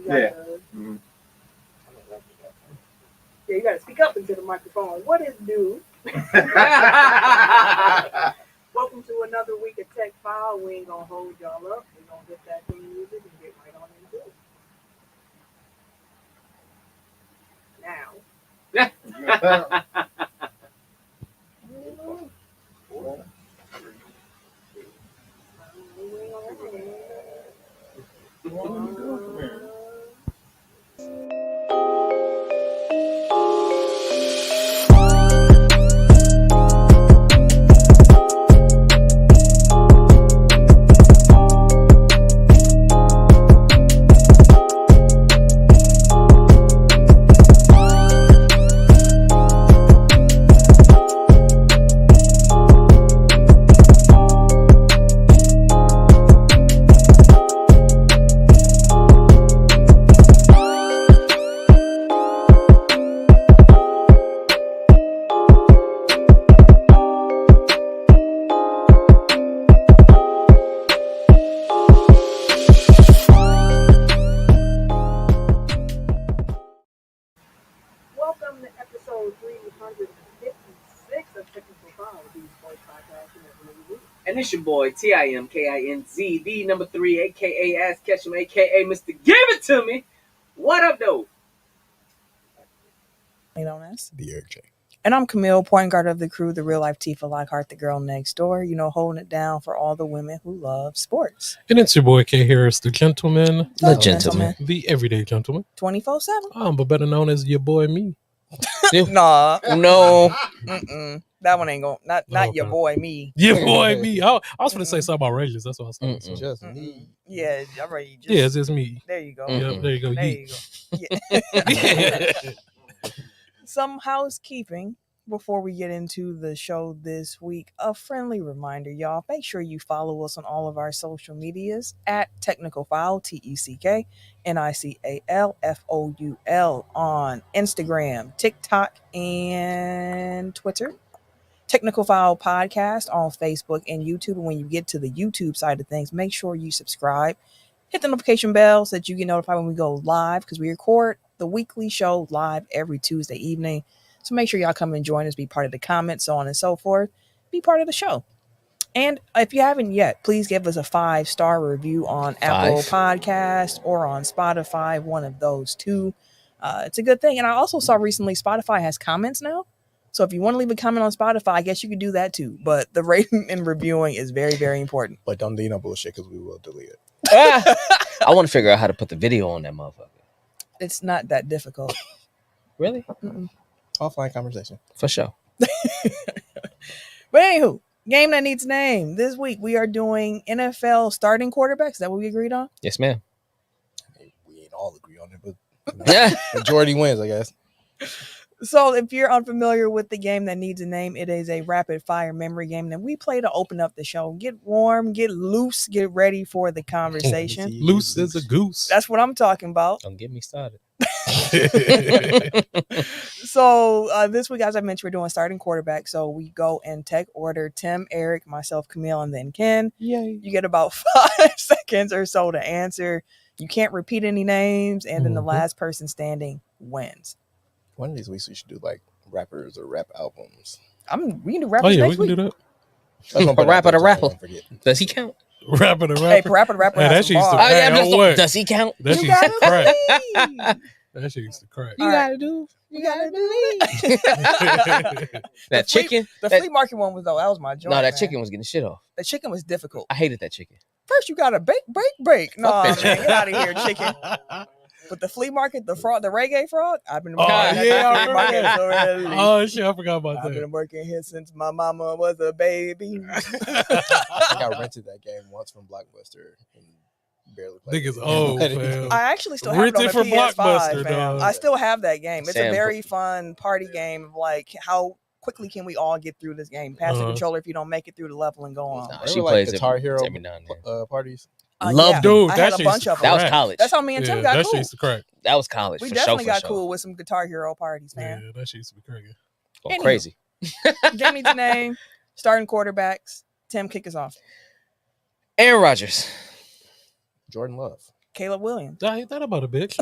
You got to speak up into the microphone. What is new? Welcome to another week of Tech File. We ain't gonna hold y'all up. We're gonna get that thing music and get right on into it. Welcome to episode 356 of Technical File, the Sports Podcast. And it's your boy, TIMKINZ, the number 3, a.k.a. Ass Ketchum, a.k.a. Mr. Give It To Me. What up, though? The Eric J. And I'm Camille, point guard of the crew, the real life Tifa Lockhart, the girl next door, holding it down for all the women who love sports. And it's your boy K Harris, the gentleman. The gentleman. The everyday gentleman. 24/7. But better known as your boy me. Nah. No. That one ain't going to, not your boy me. Your boy me. I was going to say something outrageous. That's what I was saying. So. Just me. Yeah, all right. Yeah, it's just me. There you go. Yeah, there you go. There you go. Yeah. Some housekeeping before we get into the show this week. A friendly reminder, y'all. Make sure you follow us on all of our social medias at Technical File, TECKNICALFOUL on Instagram, TikTok, and Twitter. Technical File Podcast on Facebook and YouTube. And when you get to the YouTube side of things, make sure you subscribe. Hit the notification bell so that you get notified when we go live, because we record the weekly show live every Tuesday evening. So make sure y'all come and join us, be part of the comments, so on and so forth. Be part of the show. And if you haven't yet, please give us a 5-star review on Apple Podcasts or on Spotify, one of those two. It's a good thing. And I also saw recently Spotify has comments now. So if you want to leave a comment on Spotify, I guess you could do that too. But the rating and reviewing is very, very important. But don't do no bullshit, because we will delete it. I want to figure out how to put the video on that motherfucker. It's not that difficult. Really? Mm-mm. Offline conversation. For sure. But anywho, game that needs a name. This week we are doing NFL starting quarterbacks. Is that what we agreed on? Yes, ma'am. We ain't all agree on it, but Yeah. majority wins, I guess. So if you're unfamiliar with the game that needs a name, it is a rapid fire memory game that we play to open up the show. Get warm, get loose, get ready for the conversation. Loose as a goose. That's what I'm talking about. Don't get me started. So this week, as I mentioned, we're doing starting quarterback. So we go in tech order: Tim, Eric, myself, Camille, and then Ken. Yay. You get about 5 seconds or so to answer. You can't repeat any names, and then the last person standing wins. One of these weeks we should do like rappers or rap albums. We can do rappers next we week. can do that. A rapper to rapper. Does he count? Rapper to rapper. Hey, rapper to rapper. Hey, has that some shit used to bars. crack. Does he count? That shit You used to gotta crack. believe. That shit used to crack. You gotta do. You gotta believe. That chicken. The flea market one that was my joint. No, that man. chicken was getting shit off. The chicken was difficult. I hated that chicken. First, you gotta break. No, man, that get out of here, chicken. But the flea market, the frog, the reggae frog, I've been Oh, working at yeah, the I flea market remember so early. Oh, shit, I forgot about I've that. been working here since my mama was a baby. I think I rented that game once from Blockbuster and barely played Niggas it. old, fam. I actually still have it on Rented the for PS5, Blockbuster, fam. dog. I still have that game. It's a Sam, very fun party game of like how quickly can we all get through this game? Pass the controller if you don't make it through the level and go on. Nah, Remember, she like, plays Guitar it Hero every now and then. parties. Love Dude, I that had a shit bunch used to of them. That was crack. college. That's how me and Tim got that cool. shit used to crack. That was college. We for definitely sure, got for cool sure. with some Guitar Hero parties, man. Yeah, that shit used to be cracking. Going Anywho. crazy. Game needs a name. Starting quarterbacks. Tim, kick us off. Aaron Rodgers. Jordan Love. Caleb Williams. I ain't that about a bitch.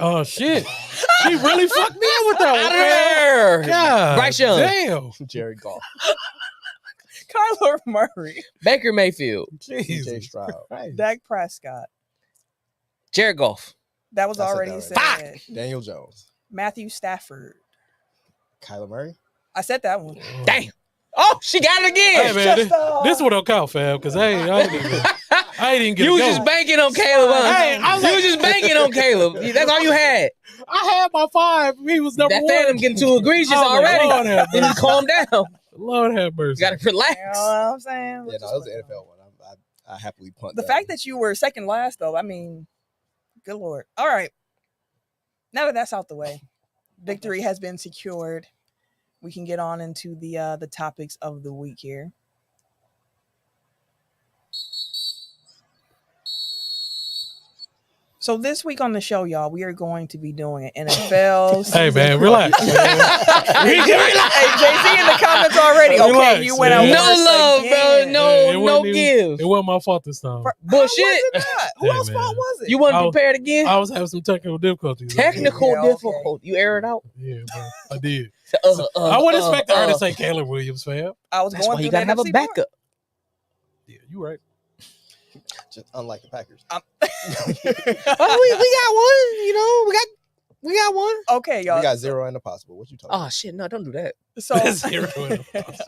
Oh shit. She really fucked me up with that one. Out of there. God, Bryce Young. damn. Jared Goff. Kyler Murray. Baker Mayfield. CJ Jesus. Stroud. Christ. Dak Prescott. Jared Goff. That was I said already that said. already. Daniel Jones. Matthew Stafford. Kyler Murray. I said that one. Damn. Oh, she got it again. Hey man, Just, this one don't count, fam, because I ain't even get You was it just going. banking on Caleb. Huh? Hey, I was you like- was just banking on Caleb. That's all you had. I had my 5. He was number That 1. Phantom getting too egregious I was like, already. Lord have You need to mercy. calm down. Lord have mercy. You got to relax. You know what I'm saying? Yeah, no, it was the NFL one. I happily punt The that fact one. that you were second last, though, I mean, good Lord. All right. Now that that's out the way, victory has been secured. We can get on into the topics of the week here. So this week on the show, y'all, we are going to be doing an NFL season. Hey man, relax. Man. Hey, JC in the comments already. Okay, Relax, you went out man. No first love, again. bro. Yeah, it No wasn't even- give. It wasn't my fault this time. Bullshit. How was it not? Who Hey, else's man. fault was it? You wasn't I was- prepared again? I was having some technical difficulties. Technical Yeah, okay. difficult. You air it out? Yeah, bro. I did. I I wouldn't expect her to say Caleb Williams, fam. I was That's going why through you got to the have a NFC backup. Yeah, you right. Just unlike the Packers. Oh, we got one. You know, we got one. North. Okay, y'all. We got 0 and a possible. What you talking Oh shit! No, don't do that. So Zero in the process.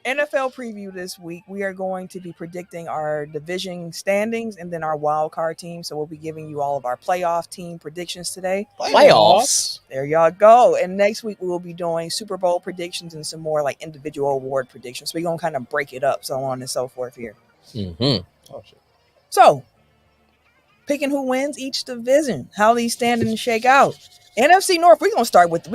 NFL preview this week. We are going to be predicting our division standings and then our wild card team. So we'll be giving you all of our playoff team predictions today. Playoffs. There y'all go. And next week we will be doing Super Bowl predictions and some more like individual award predictions. So we're gonna kind of break it up, so on and so forth here. Mm-hmm. Oh shit. So picking who wins each division, how these standings shake out. NFC North, we're gonna start with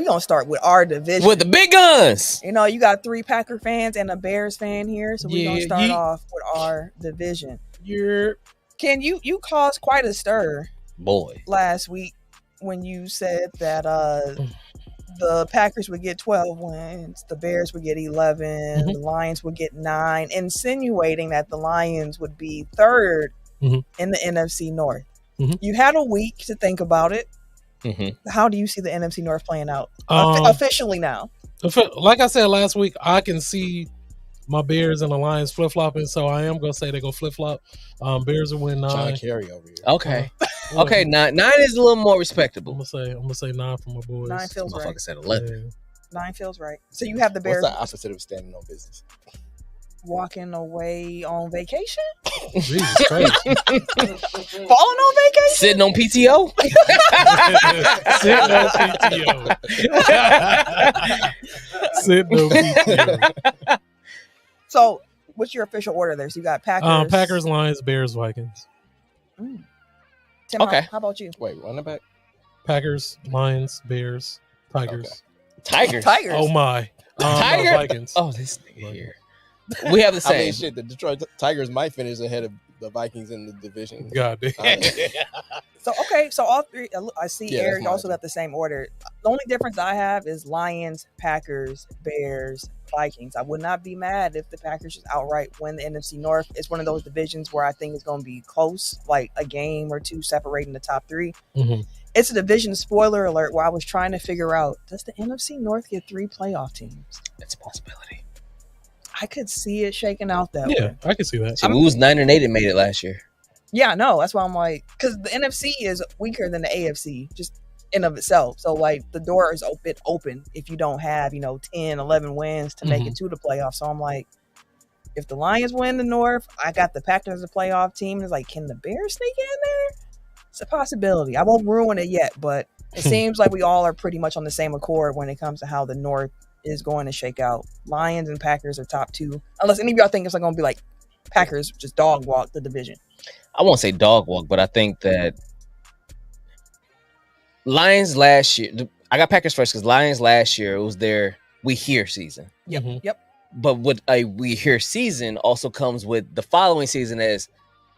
our division. With the big guns. You know, you got 3 Packer fans and a Bears fan here, so we're gonna Yeah, start yeet. off with our division. You're Ken, you caused quite a stir Boy. last week when you said that the Packers would get 12 wins, the Bears would get 11, the Lions would get 9, insinuating that the Lions would be 3rd in the NFC North. You had a week to think about it. How do you see the NFC North playing out officially now? like I said last week, I can see my Bears and the Lions flip flopping, so I am gonna say they go flip flop. Bears will win 9. John Kerry over here. Okay. Okay. 9 is a little more I'm respectable. gonna say 9 for my boys. 9 feels right. Motherfucker said 11. Yeah. 9 feels right. So you have the Bears What's the opposite of standing on business? walking away on vacation? Jesus Christ. Falling on vacation? Sitting on PTO. Sitting on PTO. Sitting on PTO. So what's your official order there? So you got Packers. Packers, Lions, Bears, Vikings. Tim, Okay. how about you? Wait, running back? Packers, Lions, Bears, Tigers. Tigers. Tigers. Oh my. Tiger? Vikings. Oh, this nigga here. We have the I same. mean, shit, the Detroit Tigers might finish ahead of the Vikings in the division. God damn. So so all 3. I see Yeah, Eric that's mine also too. got the same order. The only difference I have is Lions, Packers, Bears, Vikings. I would not be mad if the Packers just outright win the NFC North. It's one of those divisions where I think it's going to be close, like a game or 2 separating the top 3. Mhm. It's a division spoiler alert where I was trying to figure out, does the NFC North get 3 playoff teams? That's a possibility. I could see it shaking out that Yeah, way. I can see that. So we was 9-8 and made it last year. Yeah, no, that's why I'm like, because the NFC is weaker than the AFC, just in of itself. So like the door is open if you don't have 10, 11 wins to make it to the playoffs. So I'm like, if the Lions win the North, I got the Packers as a playoff team. It's like, can the Bears sneak in there? It's a possibility. I won't ruin it yet, but it seems like we all are pretty much on the same accord when it comes to how the North is going to shake out. Lions and Packers are top 2, unless any of y'all think it's like going to be like Packers just dog walk the division. I won't say dog walk, but I think that Lions last year, I got Packers first because Lions last year, it was their we hear season. Yep. But with a we hear season also comes with the following season as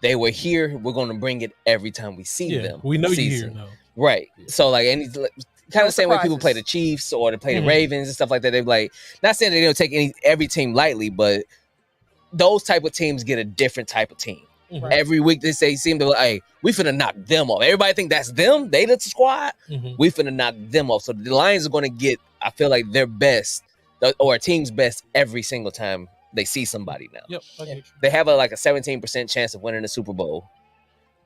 they were here, we're going to bring it every time we see Yeah, them. we know you're here season. now. Right. So like kind of the same way people surprises. play the Chiefs or they play the Ravens and stuff like that. They're like, not saying they don't take every team lightly, but those type of teams get a different type of team. Right. Every week they seem to hey, we finna knock them off. Everybody think that's them. They the squad. We finna knock them off. So the Lions are going to get, I feel like, their best or a team's best every single time they see somebody now. Yep. Okay. They have a 17% chance of winning the Super Bowl.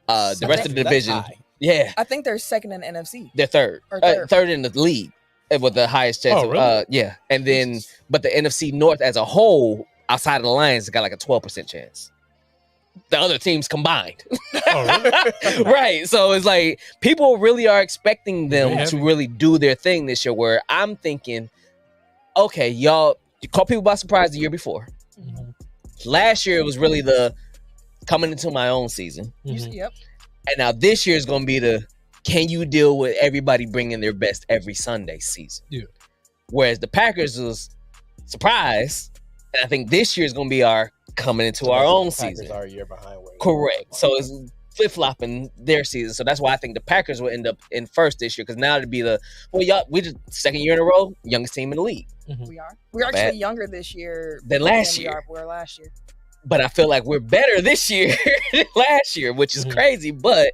The rest of the division, yeah, I think they're second in the NFC. they're third. Or third. Third in the league with the highest chance. Oh, really? Yeah, and then but the NFC North as a whole, outside of the Lions, got like a 12% chance. The other teams combined. Oh, really? Right. So it's like people really are expecting them Yeah. to really do their thing this year, where I'm thinking, okay, y'all, you caught people by surprise the year before. Last year it was really the coming into my own season. Yep. And now this year is going to be the can you deal with everybody bringing their best every Sunday season? Yeah. Whereas the Packers was surprise. And I think this year is going to be our coming into our own season. Are a year behind. Correct. So it's flip-flopping their season. So that's why I think the Packers will end up in first this year, because now it'd be we just second year in a row, youngest team in the league. We are. We're actually younger this year than last year. We were last year. But I feel like we're better this year than last year, which is crazy. But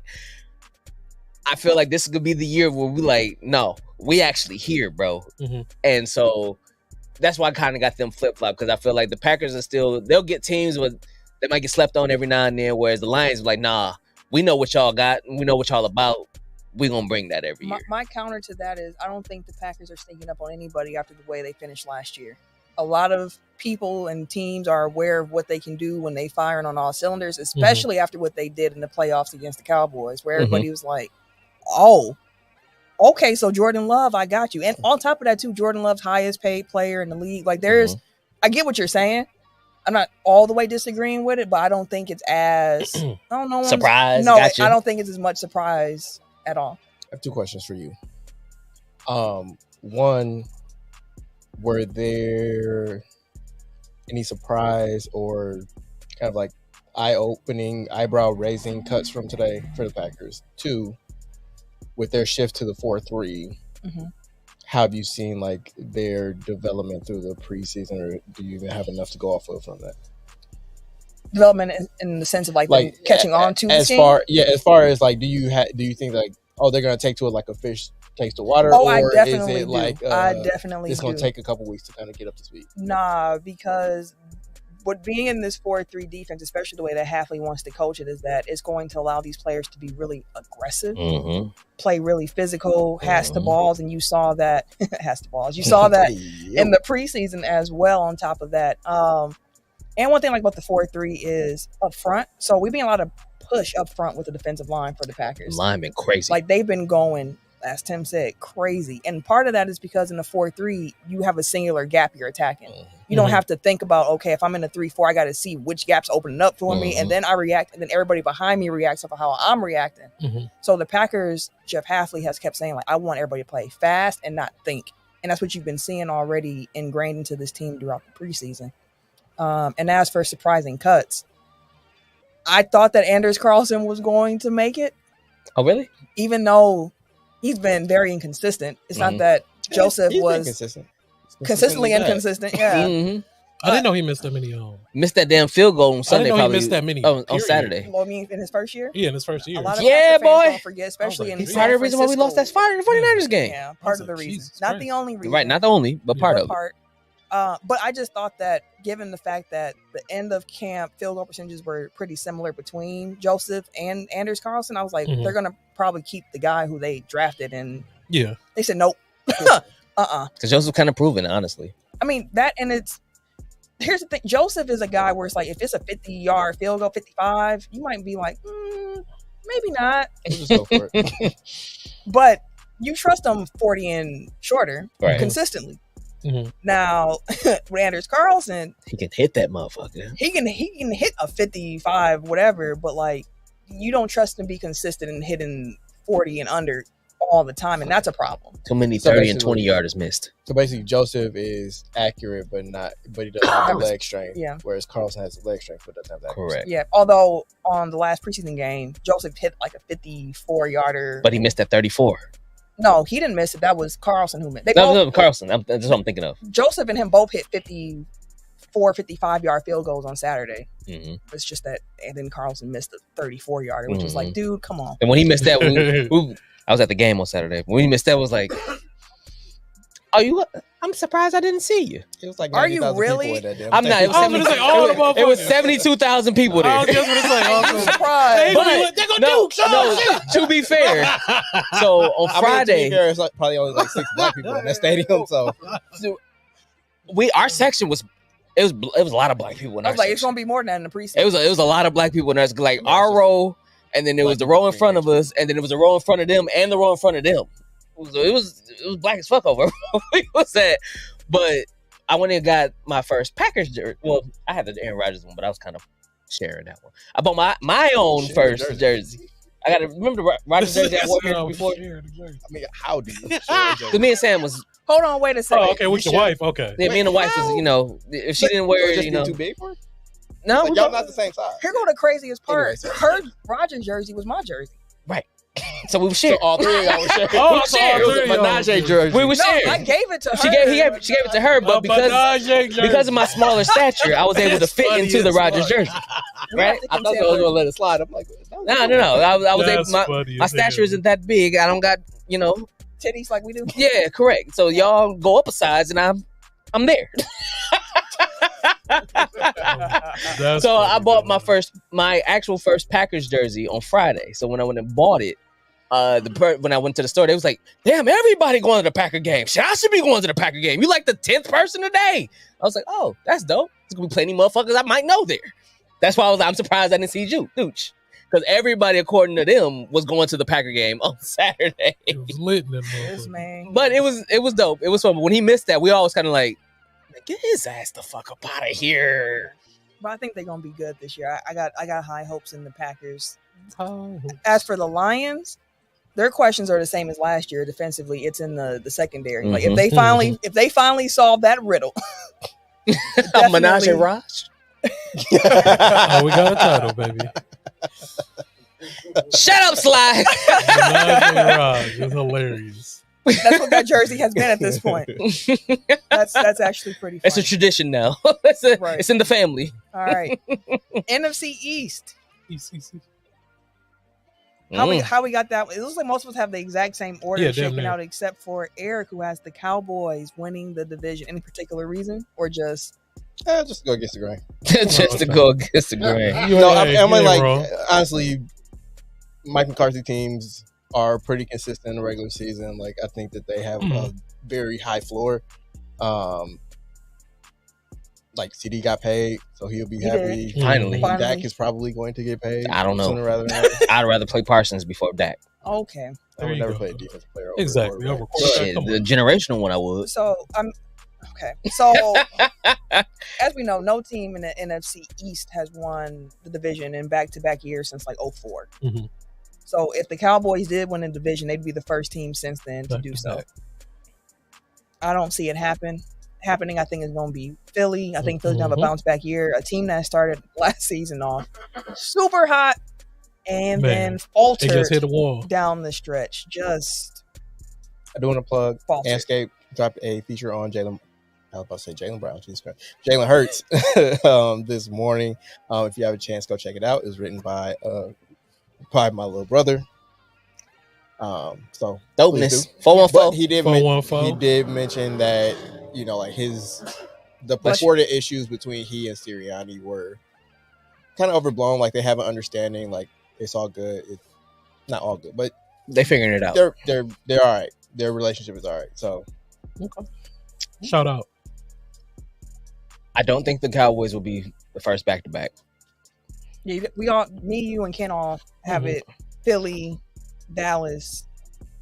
I feel like this is gonna be the year where we like, no, we actually here, bro. And so that's why I kind of got them flip-flop, because I feel like the Packers are still, they'll get teams with they might get slept on every now and then, whereas the Lions are like, nah, we know what y'all got, and we know what y'all about. We're gonna bring that every year. My counter to that is I don't think the Packers are sneaking up on anybody after the way they finished last year. A lot of people and teams are aware of what they can do when they firing on all cylinders, especially after what they did in the playoffs against the Cowboys, where everybody was like, oh, okay, so Jordan Love, I got you. And on top of that too, Jordan Love's highest paid player in the league. Like there's, I get what you're saying. I'm not all the way disagreeing with it, but I don't think it's as I don't know surprise. No, Gotcha. I don't think it's as much surprise at all. I have two questions for you. One, were there any surprise or kind of like eye-opening, eyebrow-raising cuts from today for the Packers? Two, with their shift to the 4-3, how have you seen like their development through the preseason, or do you even have enough to go off of from that? Development in the sense of like them catching on to as far as like, do you think like, oh, they're gonna take to it like a fish takes to water, Oh, or I definitely is it do. like I definitely it's gonna do. take a couple weeks to kind of get up to speed? Nah, because what being in this 4-3 defense, especially the way that Hafley wants to coach it, is that it's going to allow these players to be really aggressive, play really physical, has the balls, and you saw that has the balls. You saw that in the preseason as well. On top of that, and one thing like about the 4-3 is up front. So we've been a lot of push up front with the defensive line for the Packers. Line been crazy. Like they've been going, as Tim said, crazy. And part of that is because in the 4-3, you have a singular gap you're attacking. You don't have to think about, okay, if I'm in a 3-4, I got to see which gap's opening up for me. And then I react. And then everybody behind me reacts off of how I'm reacting. So the Packers, Jeff Hafley has kept saying, like, I want everybody to play fast and not think. And that's what you've been seeing already ingrained into this team throughout the preseason. And as for surprising cuts, I thought that Anders Carlson was going to make it. Oh, really? Even though he's been very inconsistent. It's not that Joseph He's been was consistently inconsistent. Yeah. I didn't know he missed that many. Missed that damn field goal on Sunday. I didn't know Probably he missed that many. on Saturday. Well, I mean, in his first year? Yeah, in his first year. A lot of Yeah, Packer fans boy. don't forget, especially in He's Part of the reason why we lost that San spot in the 49ers game. Yeah, part of the like, reason. Jesus Not Christ. the only reason. Right, not the only, but part of it. part. But I just thought that given the fact that the end of camp field goal percentages were pretty similar between Joseph and Anders Carlson, I was like, they're going to probably keep the guy who they drafted. And Yeah. they said, nope. Because Joseph kind of proven, honestly. I mean, that, and here's the thing. Joseph is a guy where it's like, if it's a 50-yard field goal, 55, you might be like, maybe not. Just go for it. But you trust him 40 and shorter consistently. Now, with Anders Carlson, He can hit that motherfucker. he can hit a 55, whatever, but like you don't trust him to be consistent in hitting 40 and under all the time, and that's a problem. Too many So 30 and basically- 20-yarders missed. So basically, Joseph is accurate, but he doesn't have the leg strength. Yeah. Whereas Carlson has the leg strength, but doesn't have that. Correct. Yeah, although on the last preseason game, Joseph hit like a 54-yarder. But he missed that 34. No, he didn't miss it. That was Carlson who missed. They No, both, no, Carlson. That's what I'm thinking of. Joseph and him both hit 50 4 55-yard field goals on Saturday. Mhm. It's just that, and then Carlson missed a 34-yarder, which was like, dude, come on. And when he missed that, I was at the game on Saturday. When he missed that, it was like, I'm surprised I didn't see you. It was like, are you really? I'm not. It was 72,000 people there. I was just gonna say, I'm surprised. they're gonna To be fair, so on Friday, it's like probably only like 6 black people in that stadium. So our section was it was a lot of black people in I our was like, section. it's gonna be more than that in the precinct. It was a lot of black people in there. Like our row, and then there was the row in front of us, and then there was a row in front of them, and the row in front of them. It was black as fuck over. It was that, but I went and got my first Packers jersey. Well, I had the Aaron Rodgers one, but I was kind of sharing that one. I bought my own first jersey. I got to remember the Rodgers jersey I wore here before. I mean, how do you? Because me and Sam was. Hold on, wait a second. Oh, okay, with your wife. Okay. Yeah, me and the wife was, if she didn't wear it, too big for it? No, Like, y'all not the same size. Here go the craziest part. Anyways. Her Rogers jersey was my jersey. so we were sharing. So all three of y'all were sharing. Oh, We so shared. all It was three a of y'all Menage was jersey. We were No, sharing. I gave it to her. She gave it to her, but because of my smaller stature, I was able to That's fit funny into the as Rodgers fuck. jersey. Right? I thought I was gonna let it slide. I'm like, No. I was able. That's funny My as stature hell. isn't that big. I don't got titties like we do. Yeah, correct. So y'all go up a size, and I'm there. That's So funny, I bought man. my actual first Packers jersey on Friday. So when I went and bought it, when I went to the store, they was like, "Damn, everybody going to the Packer game. Shit, I should be going to the Packer game. You like the 10th person today?" I was like, "Oh, that's dope. There's gonna be plenty of motherfuckers I might know there." That's why I'm surprised I didn't see you, Dooch. Because everybody, according to them, was going to the Packer game on Saturday. It was lit in that This motherfucker. man. But it was dope. It was fun. But when he missed that, we all was kind of like, get his ass the fuck up out of here. But I think they're gonna be good this year. I got high hopes in the Packers. Oh. As for the Lions, their questions are the same as last year. Defensively, it's in the secondary. Like if they finally solve that riddle, Menage and Raj. Oh, we got a title, baby. Shut up, Sly. Menage and Raj is hilarious. that's what that jersey has been at this point. That's actually pretty funny. It's a tradition now. Right. It's in the family. All right. NFC East. How we got that? It looks like most of us have the exact same order Yeah, damn shaken near. out, except for Eric, who has the Cowboys winning the division. Any particular reason, or just Just go against the grain. Just to go against the grain. You No, ain't- I'm you ain't like, wrong. honestly, Mike McCarthy teams are pretty consistent in the regular season. Like, I think that they have a very high floor. Like, CD got paid, so he'll be He happy. did. Finally. Dak is probably going to get paid. I don't know. Sooner rather than later. I'd rather play Parsons before Dak. okay? I There would you never go. play a defensive player. Over Exactly. a Over quarterback. Shit, Come the on. generational one I would. So okay. So as we know, no team in the NFC East has won the division in back-to-back years since like 2004. Mhm. So if the Cowboys did win the division, they'd be the first team since then to do so. Back-to-back. I don't see it happening. I think it's going to be Philly. I think Philly's going to have a bounce back year. A team that started last season off super hot and Man, then They just faltered hit the wall. down the stretch. Just I do want to plug faltered. Anscape dropped a feature on Jalen. I was about to say Jalen Brown. Jesus Christ. Jalen Hurts this morning. If you have a chance, go check it out. It was written by my little brother. So Dopeness. please do. 414. But he did 414. he did mention that, you know, like the purported issues between he and Sirianni were kind of overblown. Like, they have an understanding. Like, it's all good. It's not all good, but They figuring it out. they're all right. Their relationship is all right. So Shout out. I don't think the Cowboys will be the first back-to-back. Yeah, we all, me, you, and Ken all have it. Philly, Dallas,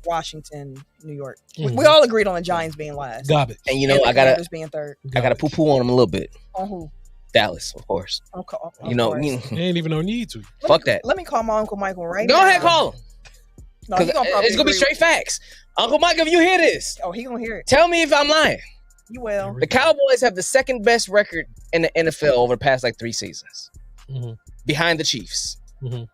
Washington, New York. We all agreed on the Giants being last. Garbage. And you know, And the I gotta Commanders being third. poo-poo on them a little bit. On who? Dallas, of course. Okay, of You know, course. They ain't even no need to. fuck that. Let me call my Uncle Michael right Go now. ahead, call him. No, Because he gonna probably it's gonna be agree straight facts. Uncle Mike, if you hear this, with- Oh, he gonna hear it. tell me if I'm lying. You will. The Cowboys have the second best record in the NFL over the past like 3 seasons, Mhm. behind the Chiefs. Mhm.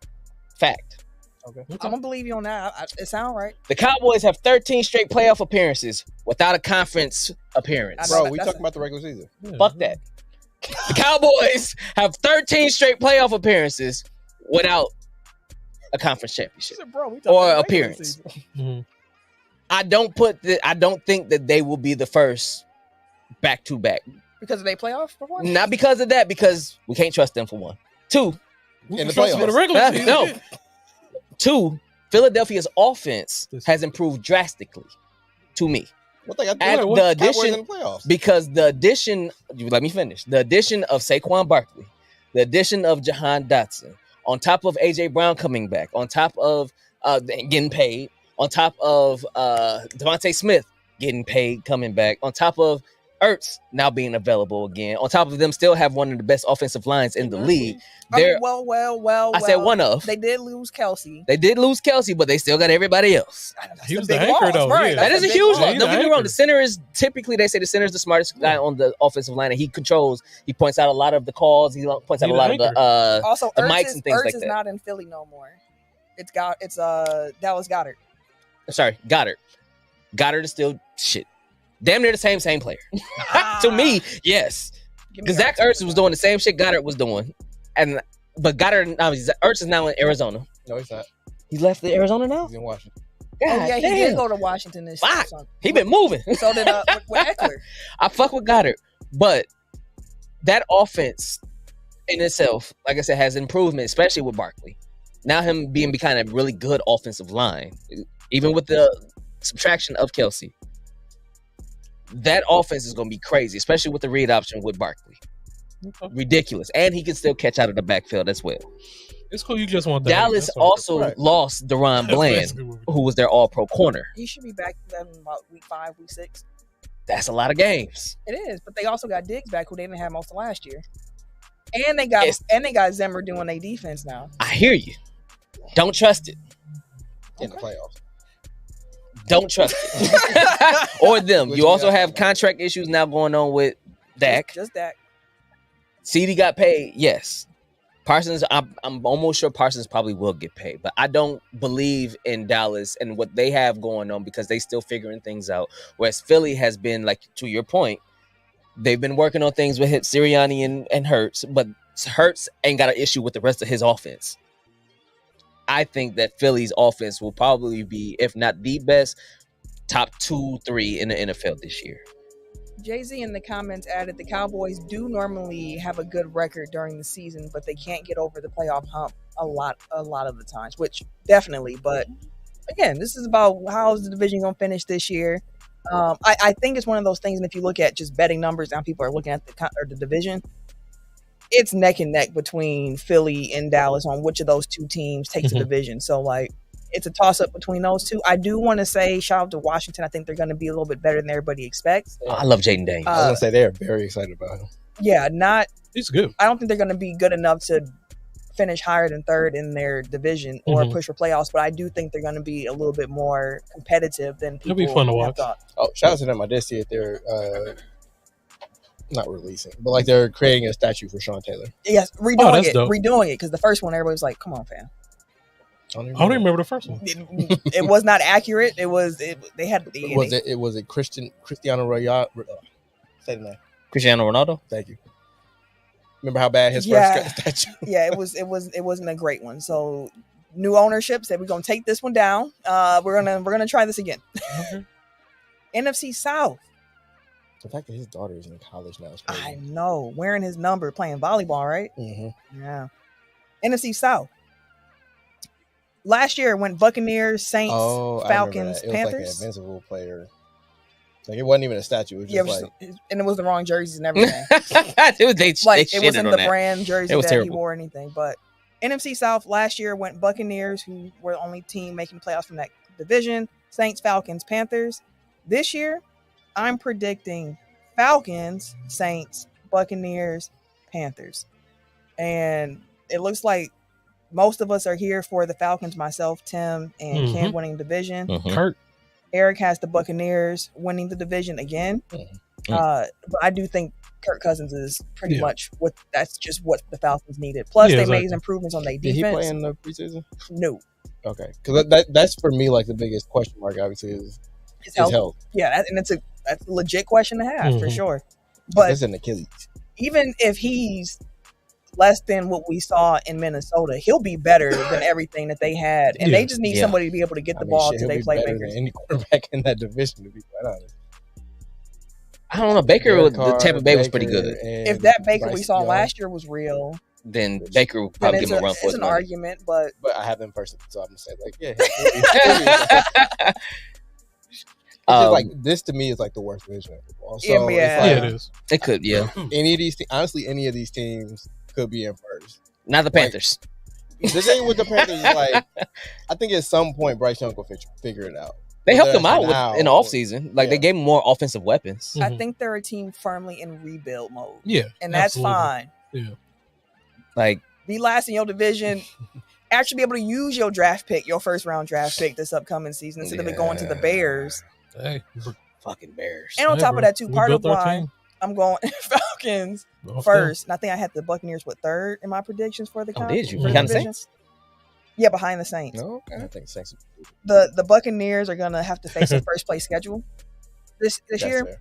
Fact. okay. I'm gonna believe you on that. It sound right. The Cowboys have 13 straight playoff appearances without a conference appearance. I know. Bro, we That's talking about the regular season. Yeah. Fuck that. The Cowboys have 13 straight playoff appearances without a conference championship or appearance. I don't think that they will be the first back-to-back. Because they playoff performance? Not because of that, because we can't trust them for one. Two, in the playoffs. For the regular season. No. Two, Philadelphia's offense has improved drastically to me. What they got At the the addition addition, in the playoffs? because the addition, let me finish. The addition of Saquon Barkley, the addition of Jahan Dotson, on top of AJ Brown coming back, on top of getting paid, on top of Devontae Smith getting paid, coming back, on top of Ertz now being available again, on top of them still have one of the best offensive lines in the league. I mean, I said one of. They did lose Kelsey. They did lose Kelsey, but they still got everybody else. He was the anchor, though. Right? Yeah. That is a big huge loss. loss. Don't get me wrong. The center is typically, they say the center is the smartest guy on the offensive line, and he controls. He points out a lot of the calls. He points out a lot of the Also, the Ertz mics is, and things Ertz like is that. not in Philly no more. It's Dallas Goddard. Sorry, Goddard. Goddard is still shit. Damn near the same player. To me, yes. Because Zach Ertz was doing the same shit Goddard was doing, but Ertz is now in Arizona. No, he's not. He left Arizona now. He's in Washington. Yeah, he damn. did go to Washington this year. Fuck. He been moving. So did with Eckler. I fuck with Goddard, but that offense in itself, like I said, has improvement, especially with Barkley. Now him being kind of really good offensive line, even with the subtraction of Kelsey. That offense is going to be crazy, especially with the read option with Barkley. Okay. Ridiculous. And he can still catch out of the backfield as well. It's cool. You just want that. Dallas also lost Deron Bland, who was their all-pro corner. He should be back then about week 5, week 6. That's a lot of games. It is, but they also got Diggs back, who they didn't have most of last year. And they got Zimmer doing their defense now. I hear you. Don't trust it. In the playoffs. Don't trust it. Or them. You also have contract issues now going on with Dak. Just Dak. CD got paid, yes. Parsons, I'm almost sure Parsons probably will get paid, but I don't believe in Dallas and what they have going on because they still figuring things out. Whereas Philly has been, like, to your point, they've been working on things with Sirianni and Hurts, but Hurts ain't got an issue with the rest of his offense. I think that Philly's offense will probably be, if not the best, top 2-3 in the NFL this year. Jay-Z in the comments added the Cowboys do normally have a good record during the season, but they can't get over the playoff hump a lot of the times, which definitely. But again, this is about how's the division going to finish this year. I think it's one of those things, and if you look at just betting numbers, now people are looking at the division. It's neck and neck between Philly and Dallas on which of those two teams takes the division. So, like, it's a toss-up between those two. I do want to say shout out to Washington. I think they're going to be a little bit better than everybody expects. I love Jaden Daniels. I was going to say they're very excited about him. Yeah, he's good. I don't think they're going to be good enough to finish higher than third in their division or push for playoffs, but I do think they're going to be a little bit more competitive than people It'll be fun to watch. thought. Oh, shout out to them. I did see it. They're not releasing, but like they're creating a statue for Sean Taylor. Yes, redoing it because the first one everybody was like, "Come on, fam." I don't remember the first one. It was not accurate. They had the It was Cristiano Ronaldo. Say the name. Cristiano Ronaldo. Thank you. Remember how bad his first statue? Yeah, it wasn't a great one. So new ownership said we're gonna take this one down. We're gonna try this again. NFC South. The fact that his daughter is in college now is crazy. I know, wearing his number, playing volleyball, right? Mm-hmm. Yeah. NFC South. Last year it went Buccaneers, Saints, Falcons, it Panthers. was like an invincible player. Like it wasn't even a statue. It was just and it was the wrong jerseys and everything. It wasn't the brand jersey that terrible. he wore or anything. But NFC South last year went Buccaneers, who were the only team making playoffs from that division. Saints, Falcons, Panthers. This year, I'm predicting Falcons, Saints, Buccaneers, Panthers. And it looks like most of us are here for the Falcons, myself, Tim, and Ken winning division. Kurt. Eric has the Buccaneers winning the division again. But I do think Kirk Cousins is pretty much that's just what the Falcons needed. Plus, they made improvements on their defense. Did he play in the preseason? No. Okay. Because that's for me like the biggest question mark, obviously, is his health. Yeah, that's a legit question to have for sure. But it's an Achilles. even if he's less than what we saw in Minnesota, he'll be better than everything that they had. And they just need somebody to be able to get the ball to their playmakers. Any quarterback in that division, to be quite honest. I don't know. The Tampa Bay was pretty good. If that Baker we saw last year was real, then Baker will probably give him a run for it. It's an argument, but I have them first, so I'm gonna say like, like this to me is like the worst division of football. So it is. It could, Any of these, honestly, any of these teams could be in first. Not the Panthers. Like, the thing with the Panthers is like, I think at some point Bryce Young will figure it out. They helped him out in the offseason. Like, they gave him more offensive weapons. I think they're a team firmly in rebuild mode. Yeah. And that's fine. Yeah. Like, be last in your division. Actually be able to use your draft pick, your first round draft pick this upcoming season instead of it going to the Bears. Hey. Fucking Bears. And on top of that, too, part of why I'm going Falcons first. And I think I had the Buccaneers third in my predictions for the did you? Behind the Saints? Yeah, behind the Saints. Oh, okay. I think Saints. The Buccaneers are gonna have to face a first place schedule this year.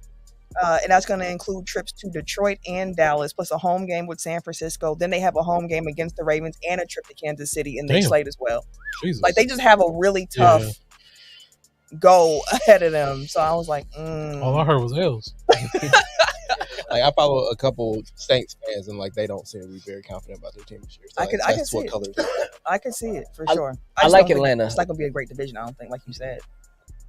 And that's going to include trips to Detroit and Dallas, plus a home game with San Francisco. Then they have a home game against the Ravens and a trip to Kansas City in their slate as well. Jesus. Like, they just have a really tough goal ahead of them. So I was like, all I heard was L's. Like, I follow a couple Saints fans, and like they don't seem to be very confident about their team this year. So I can see it. I can see it for sure. I like Atlanta. It's not going to be a great division, I don't think, like you said.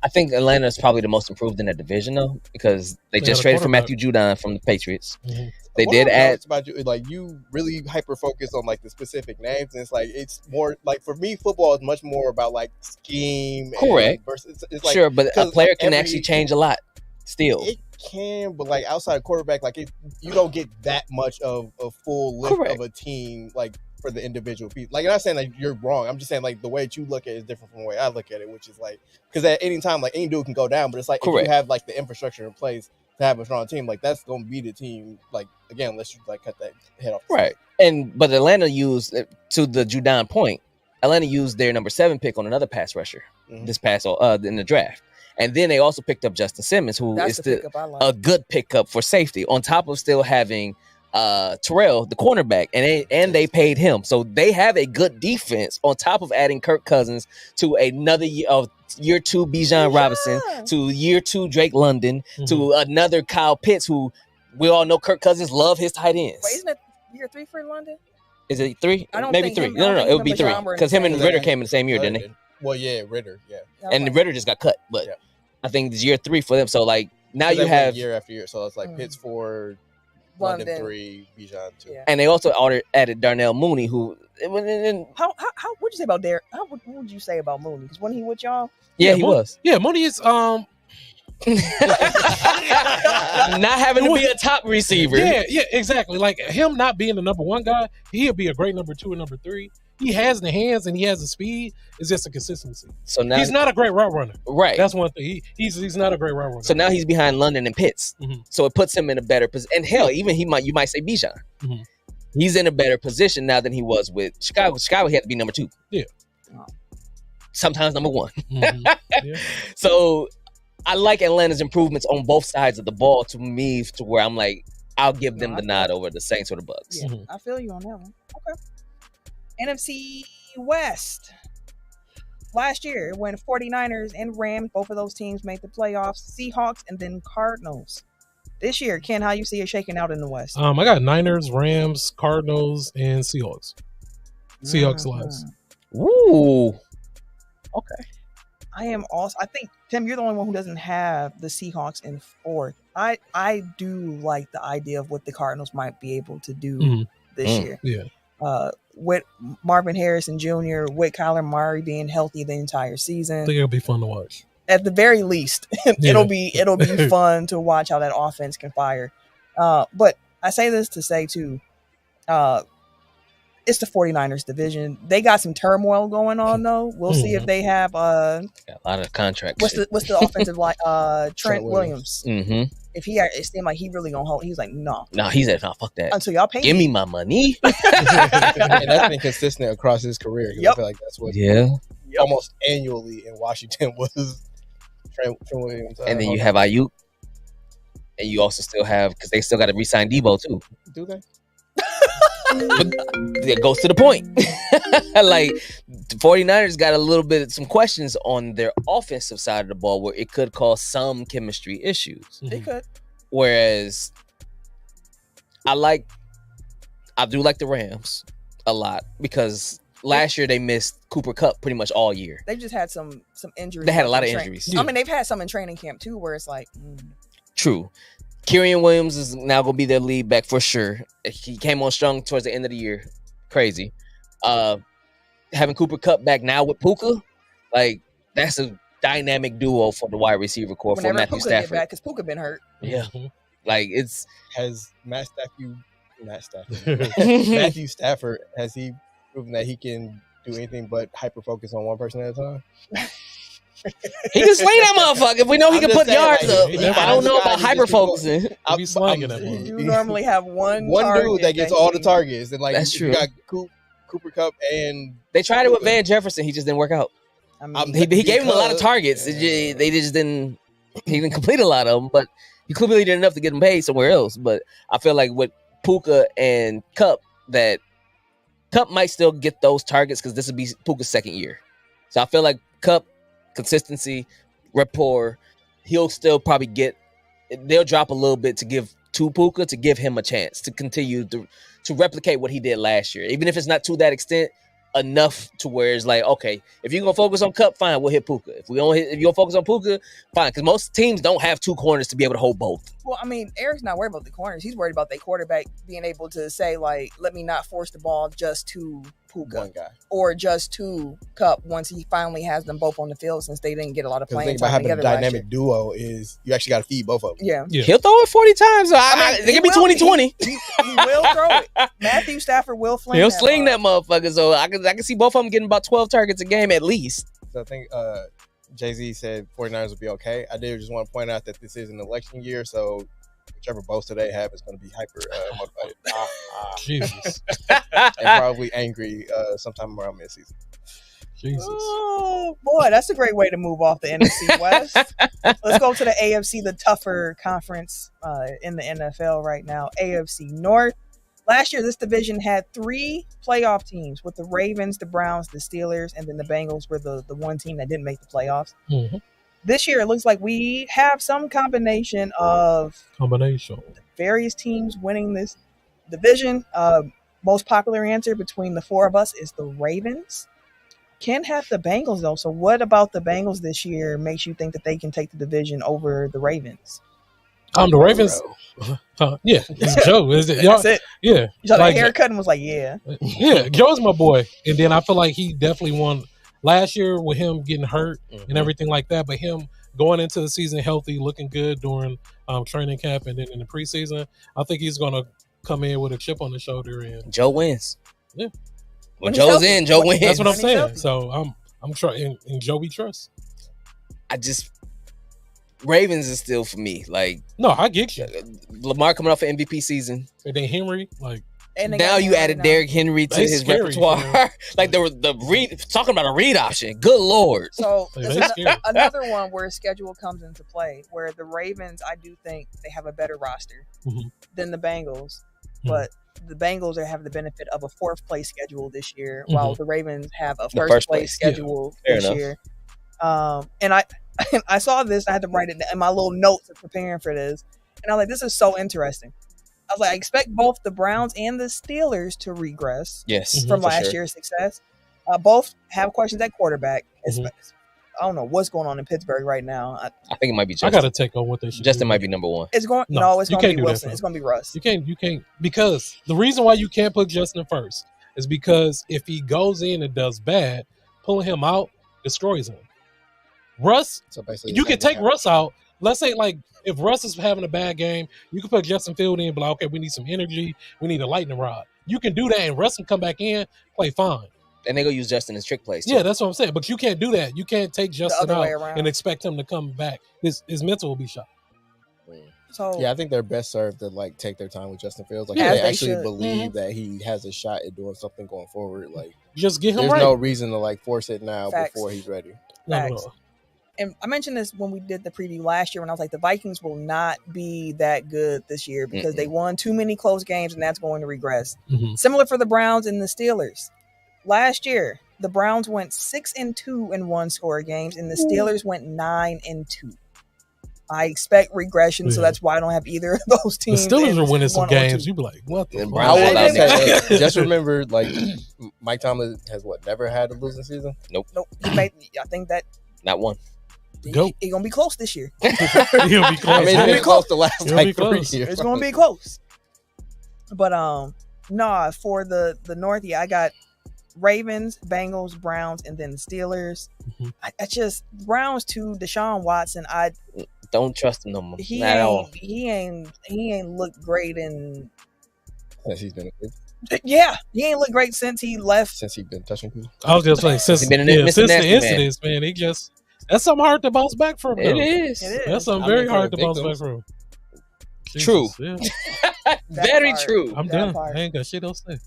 I think Atlanta is probably the most improved in that division, though, because they just traded for Matthew Judon from the Patriots. Mm-hmm. They did add about you, like, you really hyper focus on like the specific names, and it's like it's more like, for me, football is much more about like scheme. Correct. Versus, it's like, sure, but a player can actually change a lot. Still, it can, but like outside quarterback, like you don't get that much of a full lift of a team, like for the individual people. Like, I'm not saying like you're wrong. I'm just saying like the way that you look at it is different from the way I look at it, which is like, because at any time, like, any dude can go down, but it's like if you have like the infrastructure in place to have a strong team, like that's going to be the team. Like, again, unless you like cut that head off. Right. But Atlanta used, to the Judon point, Atlanta used their number 7 pick on another pass rusher this past in the draft. And then they also picked up Justin Simmons, who is a good pickup for safety, on top of still having Terrell, the cornerback, and they paid him. So they have a good defense on top of adding Kirk Cousins to another year of year 2 Bijan Robinson, to year 2 Drake London, to another Kyle Pitts, who we all know Kirk Cousins love his tight ends. Wait, isn't it year 3 for London? Is it 3? I don't Maybe think 3. No, it would be 3, because him and Ritter came in the same year, didn't they? Well, yeah, Ritter, yeah. And Ritter just got cut, but I think it's year 3 for them. So like now you have year after year. So it's like Pitts 4, London 3, Bijan 2. Yeah. And they also added Darnell Mooney, who how what'd you say about Derek? What would you say about Mooney? Because wasn't he with y'all? Yeah, he was. Yeah, Mooney is not having to be a top receiver. Yeah, exactly. Like, him not being the number 1 guy, he'll be a great number 2 and number 3. He has the hands and he has the speed. It's just a consistency. So now he's not a great route runner. Right. That's one thing. He's not a great route runner. So now he's behind London and Pitts. So it puts him in a better position. And hell, even you might say Bijan. He's in a better position now than he was with Chicago. Chicago, he had to be number 2. Yeah. Sometimes number 1. So I like Atlanta's improvements on both sides of the ball, to me, to where I'm like, I'll give them the nod over the Saints or the Bucks. Yeah, I feel you on that one. Okay. NFC West. Last year, when 49ers and Rams, both of those teams made the playoffs, Seahawks and then Cardinals. This year, Ken, how you see it shaking out in the West? I got Niners, Rams, Cardinals, and Seahawks. Seahawks last. Ooh. Okay. I think, Tim, you're the only one who doesn't have the Seahawks in 4th. I do like the idea of what the Cardinals might be able to do this year. Yeah. With Marvin Harrison Jr., with Kyler Murray being healthy the entire season. I think it'll be fun to watch. At the very least, it'll be fun to watch how that offense can fire. But I say this to say, too, it's the 49ers division. They got some turmoil going on, though. We'll see if they have got a lot of contracts. What's the offensive like? Trent Williams. If it seemed like he really gonna hold, he's like, no, he said, no, fuck that. Until y'all pay Give me my money. And that's been consistent across his career. I feel like that's what almost annually in Washington was Trent Williams. And then you have Ayuk. And you also still have, because they still got to re-sign Debo too. Do they? But it goes to the point. Like, the 49ers got a little bit, some questions on their offensive side of the ball where it could cause some chemistry issues. It could. Whereas I do like the Rams a lot because last year they missed Cooper Kupp pretty much all year. They just had some injuries. They had a lot of injuries. I mean, they've had some in training camp too, where it's like. True. Kyrian Williams is now going to be their lead back for sure. He came on strong towards the end of the year. Crazy. Having Cooper Kupp back now with Puka, like, that's a dynamic duo for the wide receiver core for Matthew Stafford. Because Puka been hurt. Yeah. Like, has Matthew Stafford, has he proven that he can do anything but hyper focus on one person at a time? He can sling that motherfucker. If we know he can put yards up. I don't know about hyper focusing. I'll be slinging that. You normally have one dude that gets all the targets, and like that's true. You got Cooper Kupp, and they tried it with Van Jefferson. He just didn't work out. I mean, he gave him a lot of targets. They just didn't. He didn't complete a lot of them, but he clearly did enough to get him paid somewhere else. But I feel like with Puka and Kupp, that Kupp might still get those targets because this would be Puka's second year. So I feel like Kupp, consistency, rapport, he'll still probably they'll drop a little bit to give to Puka to give him a chance to continue to replicate what he did last year. Even if it's not to that extent, enough to where it's like, okay, if you're gonna focus on Kupp, fine, we'll hit Puka. If you're gonna focus on Puka, fine, because most teams don't have two corners to be able to hold both. Well, I mean, Eric's not worried about the corners. He's worried about their quarterback being able to say, like, let me not force the ball just to Puka one guy or just to Kupp once he finally has them both on the field, since they didn't get a lot of playing time together. The dynamic duo is you actually got to feed both of them. Yeah. He'll throw it 40 times. They can be 20-20. He will throw it. Matthew Stafford will fling. He'll sling that motherfucker. So I can see both of them getting about 12 targets a game at least. So I think Jay-Z said 49ers will be okay. I did just want to point out that this is an election year, so whichever boast they have is going to be hyper motivated. Jesus. And probably angry sometime around mid-season. Jesus. Oh, boy, that's a great way to move off the NFC West. Let's go to the AFC, the tougher conference in the NFL right now, AFC North. Last year, this division had 3 playoff teams with the Ravens, the Browns, the Steelers, and then the Bengals were the one team that didn't make the playoffs. Mm-hmm. This year, it looks like we have some combination of various teams winning this division. Most popular answer between the 4 of us is the Ravens. Can have the Bengals, though. So what about the Bengals this year makes you think that they can take the division over the Ravens? The Ravens. Yeah, it's Joe. Is it? That's it. Yeah. You saw the haircut and was like, yeah. Yeah, Joe's my boy. And then I feel like he definitely won last year with him getting hurt and everything like that. But him going into the season healthy, looking good during training camp and then in the preseason, I think he's going to come in with a chip on the shoulder. And Joe wins. Yeah. When Joe's in, Joe wins. That's what I'm saying. So I'm trying, and Joe we trust. Ravens is still for me. Like, no, I get you. Lamar coming off an MVP season. And then Henry, like, and now you added Derrick Henry to his repertoire. Like talking about a read option. Good Lord. So another one where schedule comes into play, where the Ravens, I do think they have a better roster than the Bengals, but the Bengals have the benefit of a 4th place schedule this year, while the Ravens have a first place schedule this year. And I saw this. I had to write it in my little notes of preparing for this, and I was like, "This is so interesting." I was like, "I expect both the Browns and the Steelers to regress, from last year's success. Both have questions at quarterback. I don't know what's going on in Pittsburgh right now. I think it might be Justin. I got to take on what they should. Justin might be number 1. It's going. No, it's going to be Wilson. It's going to be Russ. You can't because the reason why you can't put Justin first is because if he goes in and does bad, pulling him out destroys him. Russ, you can take Russ out. Let's say, like, if Russ is having a bad game, you can put Justin Field in, but like, okay, we need some energy. We need a lightning rod. You can do that, and Russ can come back in, play fine. And they go use Justin as trick plays, too. Yeah, that's what I'm saying. But you can't do that. You can't take Justin out and expect him to come back. His mental will be shot. So yeah, I think they're best served to like take their time with Justin Fields. Like they actually believe that he has a shot at doing something going forward. Like just get him there's right. no reason to like force it now before he's ready. No. and I mentioned this when we did the preview last year when I was like, the Vikings will not be that good this year because they won too many close games and that's going to regress. Similar for the Browns and the Steelers. Last year, the Browns went 6-2 in one-score games and the Steelers went 9-2. I expect regression, so that's why I don't have either of those teams. The Steelers are winning some games. You'd be like, what the fuck? Just remember, like, Mike Tomlin has never had a losing season? Nope. I think that not one. He's gonna be close this year. He'll be close. I mean, it's been close the last 3 years. It's gonna be close. But for the North, I got Ravens, Bengals, Browns, and then the Steelers. I just Browns too. Deshaun Watson, I don't trust him no more. He ain't looked great in since he's been. Yeah, he ain't looked great since he left. Since he's been touching people. I was just like, since the incidents, man, he just that's something hard to bounce back from. It is. That's something very hard to bounce back from. True. Yeah. Very true. I'm done. I ain't got shit else to say.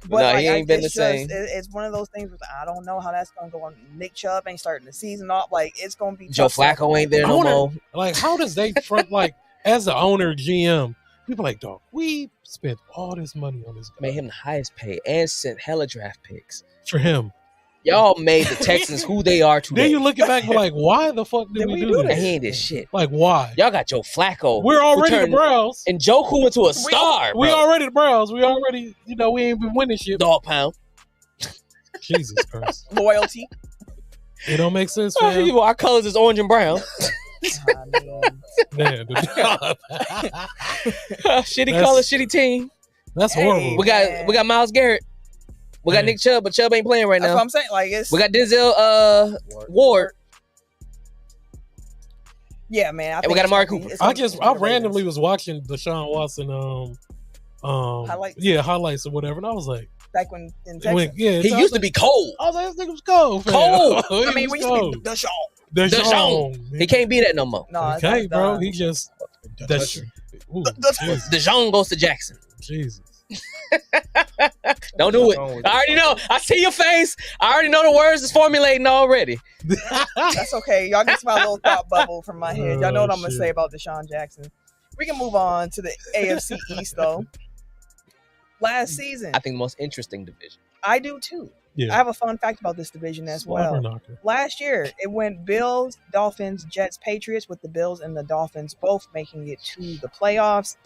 But he ain't been the same. It's one of those things where I don't know how that's going to go on. Nick Chubb ain't starting the season off. Like, it's going to be Joe Flacco ain't there no more. Like, how does they front, like, as the owner, GM, people like, dog, we spent all this money on this guy. Made him the highest paid and sent hella draft picks. For him. Y'all made the Texans who they are today. Then you look back and like, why the fuck did we do this? He ain't this shit. Like, why? Y'all got Joe Flacco. We're already the Browns. And Joku into a star, We already the Browns. We already, we ain't been winning shit. Dog pound. Jesus Christ. Loyalty. It don't make sense, man. Our colors is orange and brown. Man, shitty color, shitty team. That's horrible. We got Myles Garrett. We got Nick Chubb, but Chubb ain't playing right now. That's what I'm saying. Like, we got Denzel Ward. Yeah, man. And we got Amari Cooper. I randomly was watching Deshaun Watson highlights. Yeah, highlights or whatever, and I was like, back when in Texas. He used to be cold. I was like, this nigga was cold. I mean, we used to be Deshaun. He can't be that no more. No, okay, bro. He just Deshaun goes to Jackson. Jesus. Don't do it. I already know. I see your face. I already know the words is formulating already. That's okay. Y'all get my little thought bubble from my head. Y'all know what I'm going to say about Deshaun Jackson. We can move on to the AFC East, though. Last season. I think the most interesting division. I do, too. Yeah. I have a fun fact about this division as well. Last year, it went Bills, Dolphins, Jets, Patriots, with the Bills and the Dolphins both making it to the playoffs.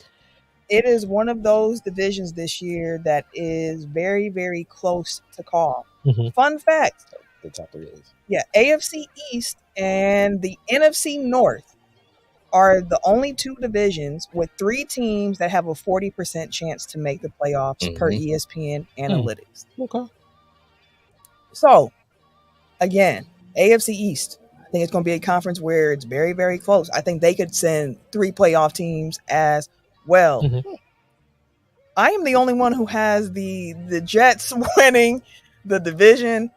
It is one of those divisions this year that is very, very close to call. Fun fact. The top three is. Yeah, AFC East and the NFC North are the only two divisions with 3 teams that have a 40% chance to make the playoffs per ESPN analytics. Okay. So, again, AFC East. I think it's going to be a conference where it's very, very close. I think they could send 3 playoff teams as well. I am the only one who has the Jets winning the division.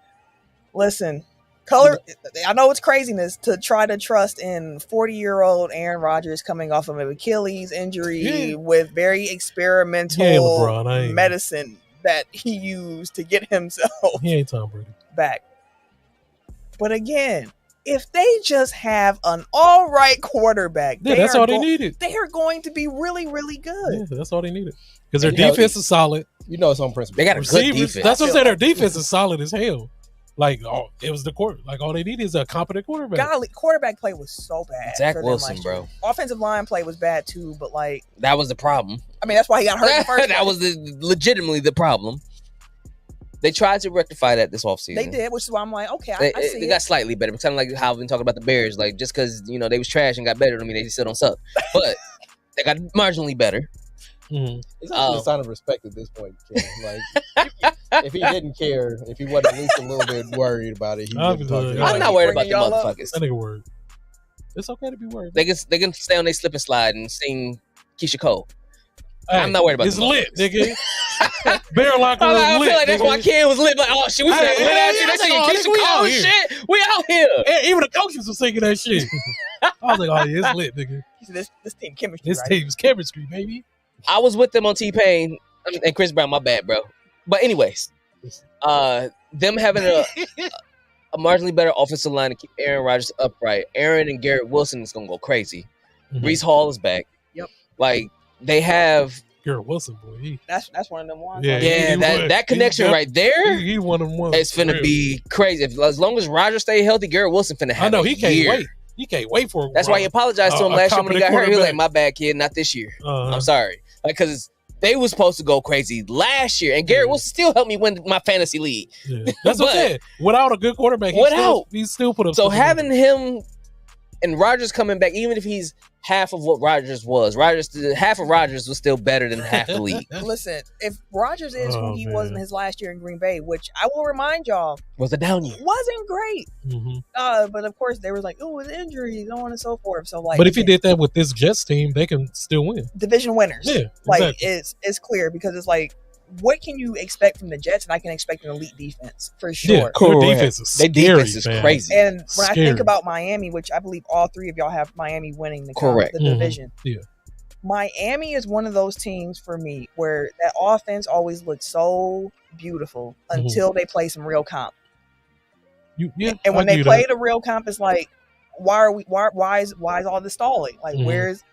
Listen, I know it's craziness to try to trust in 40-year-old Aaron Rodgers coming off of an Achilles injury with very experimental medicine that he used to get himself he ain't Tom Brady back. But again, if they just have an all right quarterback, that's all they needed. They are going to be really, really good. Yeah, that's all they needed. Because their defense is solid. It's on principle. They got a good defense. That's what I'm saying. Their defense is solid as hell. Like, it was the court. Like, all they need is a competent quarterback. Golly, quarterback play was so bad. Zach Wilson, bro. Offensive line play was bad too, but like that was the problem. I mean, that's why he got hurt in the first That was legitimately the problem. They tried to rectify that this offseason. They did, which is why I'm like, okay, I see They got slightly better. Kind of like how I've been talking about the Bears. Like, just because, they was trash and got better, I mean, they still don't suck. But they got marginally better. It's actually a sign of respect at this point, Ken. Like, if he didn't care, if he wasn't at least a little bit worried about it, I'm not worried about the motherfuckers. That nigga worried. It's okay to be worried. They can stay on their slip and slide and sing Keisha Cole. Hey, I'm not worried about it's lit, nigga. Bear Locker was lit. I feel like that's why Ken was lit. Like, oh shit, we lit out here. They singing Keisha Cole shit. We out here. Even the coaches were singing that shit. I was like, oh yeah, it's lit, nigga. This team chemistry. This team's chemistry, baby. I was with them on T-Pain and Chris Brown. My bad, bro. But anyways, them having a marginally better offensive line to keep Aaron Rodgers upright. Aaron and Garrett Wilson is gonna go crazy. Breece Hall is back. Yep. Like they have Garrett Wilson, boy. That's one of them ones. Yeah, that connection right there. He one of them ones. It's finna be crazy. As long as Rodgers stay healthy, Garrett Wilson finna have. I know he can't wait. He can't wait for it. That's why he apologized to him last year when he got hurt. He was like, "My bad, kid. Not this year. I'm sorry." Like, because they was supposed to go crazy last year, and Garrett Wilson still helped me win my fantasy league. Yeah. That's what I'm saying. Without a good quarterback, he still put up. So having him and Rodgers coming back, even if he's half of what Rodgers was, half of Rodgers was still better than half the league. Listen, if Rodgers is who he was in his last year in Green Bay, which I will remind y'all was a down year, wasn't great. But of course, they were like, "Oh, with injuries, so on and so forth." So like, but if he did that with this Jets team, they can still win. Division winners. Yeah, like it's clear because it's like, what can you expect from the Jets? And I can expect an elite defense for sure. Yeah, cool. Their defense is scary, defense is crazy. And when I think about Miami, which I believe all three of y'all have Miami winning the division. Yeah. Miami is one of those teams for me where that offense always looks so beautiful until they play some real comp. And when they play the real comp, it's like, why is all this stalling? Like, where's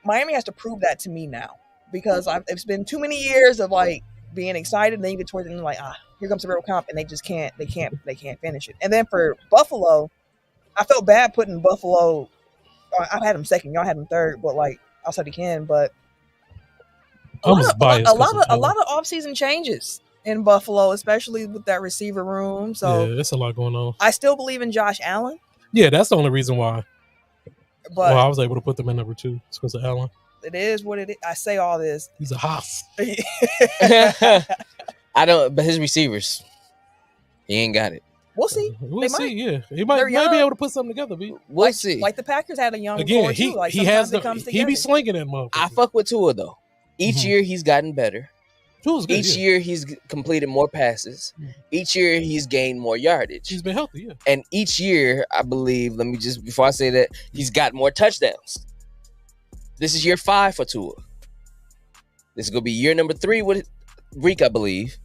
Miami has to prove that to me now. Because it's been too many years of like being excited, and then you get towards the end like, here comes the real comp, and they just can't finish it. And then for Buffalo, I felt bad putting Buffalo. I had them second, y'all had them third, but like outside the can. But a lot of offseason changes in Buffalo, especially with that receiver room. So yeah, that's a lot going on. I still believe in Josh Allen. Yeah, that's the only reason why. But I was able to put them in number 2. It's because of Allen. It is what it is. I say all this. He's a hoss. I don't, but his receivers, he ain't got it. We'll see. We'll see. Yeah, he might be able to put something together. We'll see. Like the Packers had a young again. Too. Like he has he be slinging that motherfucker. I fuck with Tua though. Each year he's gotten better. Each year he's completed more passes. Each year he's gained more yardage. He's been healthy, yeah. And each year, I believe, before I say that, he's got more touchdowns. This is year 5 for Tua. This is going to be year number 3 with Reek, I believe.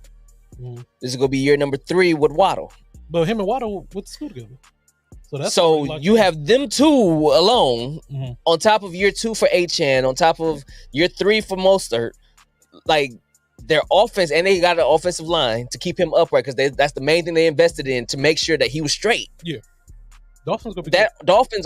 This is going to be year number 3 with Waddle. But him and Waddle went to school together. So you have them two alone on top of year 2 for Achane, on top of year 3 for Mostert. Like, their offense, and they got an offensive line to keep him upright because that's the main thing they invested in to make sure that he was straight. Yeah. Dolphins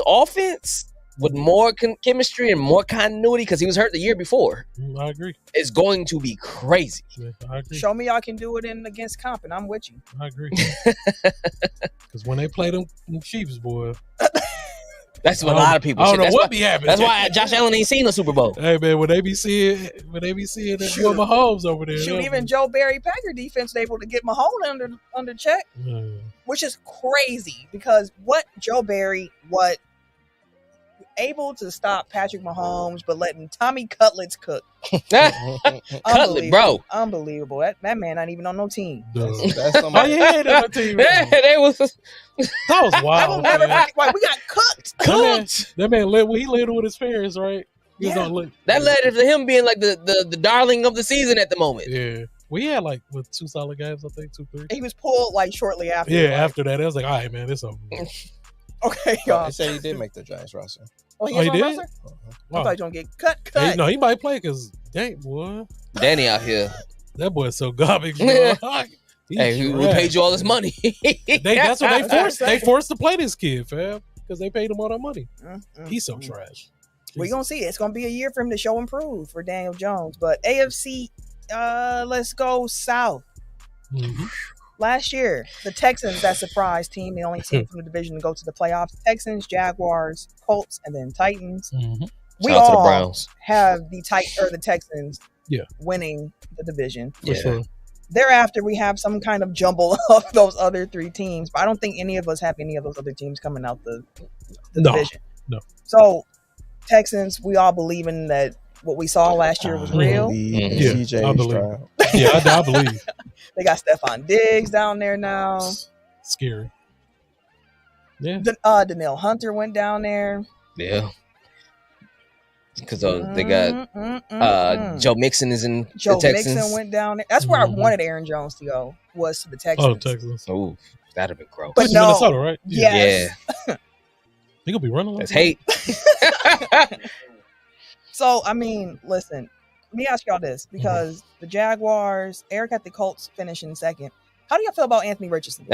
offense with more chemistry and more continuity because he was hurt the year before. I agree. It's going to be crazy. Yeah, I agree. Show me y'all can do it against comp, and I'm with you. I agree. Because when they play them Chiefs, boy. That's what a lot of people say. I don't know what be happening. That's why Josh Allen ain't seen the Super Bowl. Hey man, when they be seeing that boy Mahomes over there. Shoot, even Joe Barry Packer defense able to get Mahomes under check, which is crazy because what able to stop Patrick Mahomes, but letting Tommy Cutlets cook. Cutlet, bro. Unbelievable. That man not even on no team. That's somebody. He ain't on no team. That was wild. Never forget, like, we got cooked. That man lived with his parents, right? That led to him being like the darling of the season at the moment. Yeah. We had like 2 solid games, I think, 2, 3. He was pulled like shortly after. Yeah, after that, I was like, all right, man, it's over. Okay, y'all. They say he did make the Giants roster. Oh, he did? I thought he was going to get cut. Hey, no, he might play because, dang, boy. Danny out here. That boy's so garbage, bro. Hey, we paid you all this money. That's what they forced to play this kid, fam, because they paid him all that money. He's so trash. We're going to see it. It's going to be a year for him to show improve for Daniel Jones. But AFC, let's go South. Last year, the Texans, that surprise team, the only team from the division to go to the playoffs. Texans, Jaguars, Colts, and then Titans. We Shout out to the all Browns. have the Texans winning the division. For sure. Thereafter, we have some kind of jumble of those other 3 teams, but I don't think any of us have any of those other teams coming out the division. No. So, Texans, we all believe in that what we saw last year was real. I believe. Yeah, I believe. They got Stephon Diggs down there now. Scary. Yeah. Danielle Hunter went down there. Yeah. Because they got Joe Mixon is in Joe the Texans. Mixon went down there. That's where I wanted Aaron Jones to go, was to the Texans. Oh, Texans. Ooh. That'd have been gross. But That's no. Minnesota, right? Yes. Yeah. They gonna be running. That's hate. So, I mean, listen, let me ask y'all this, because the Jaguars, Eric had the Colts finishing second. How do y'all feel about Anthony Richardson?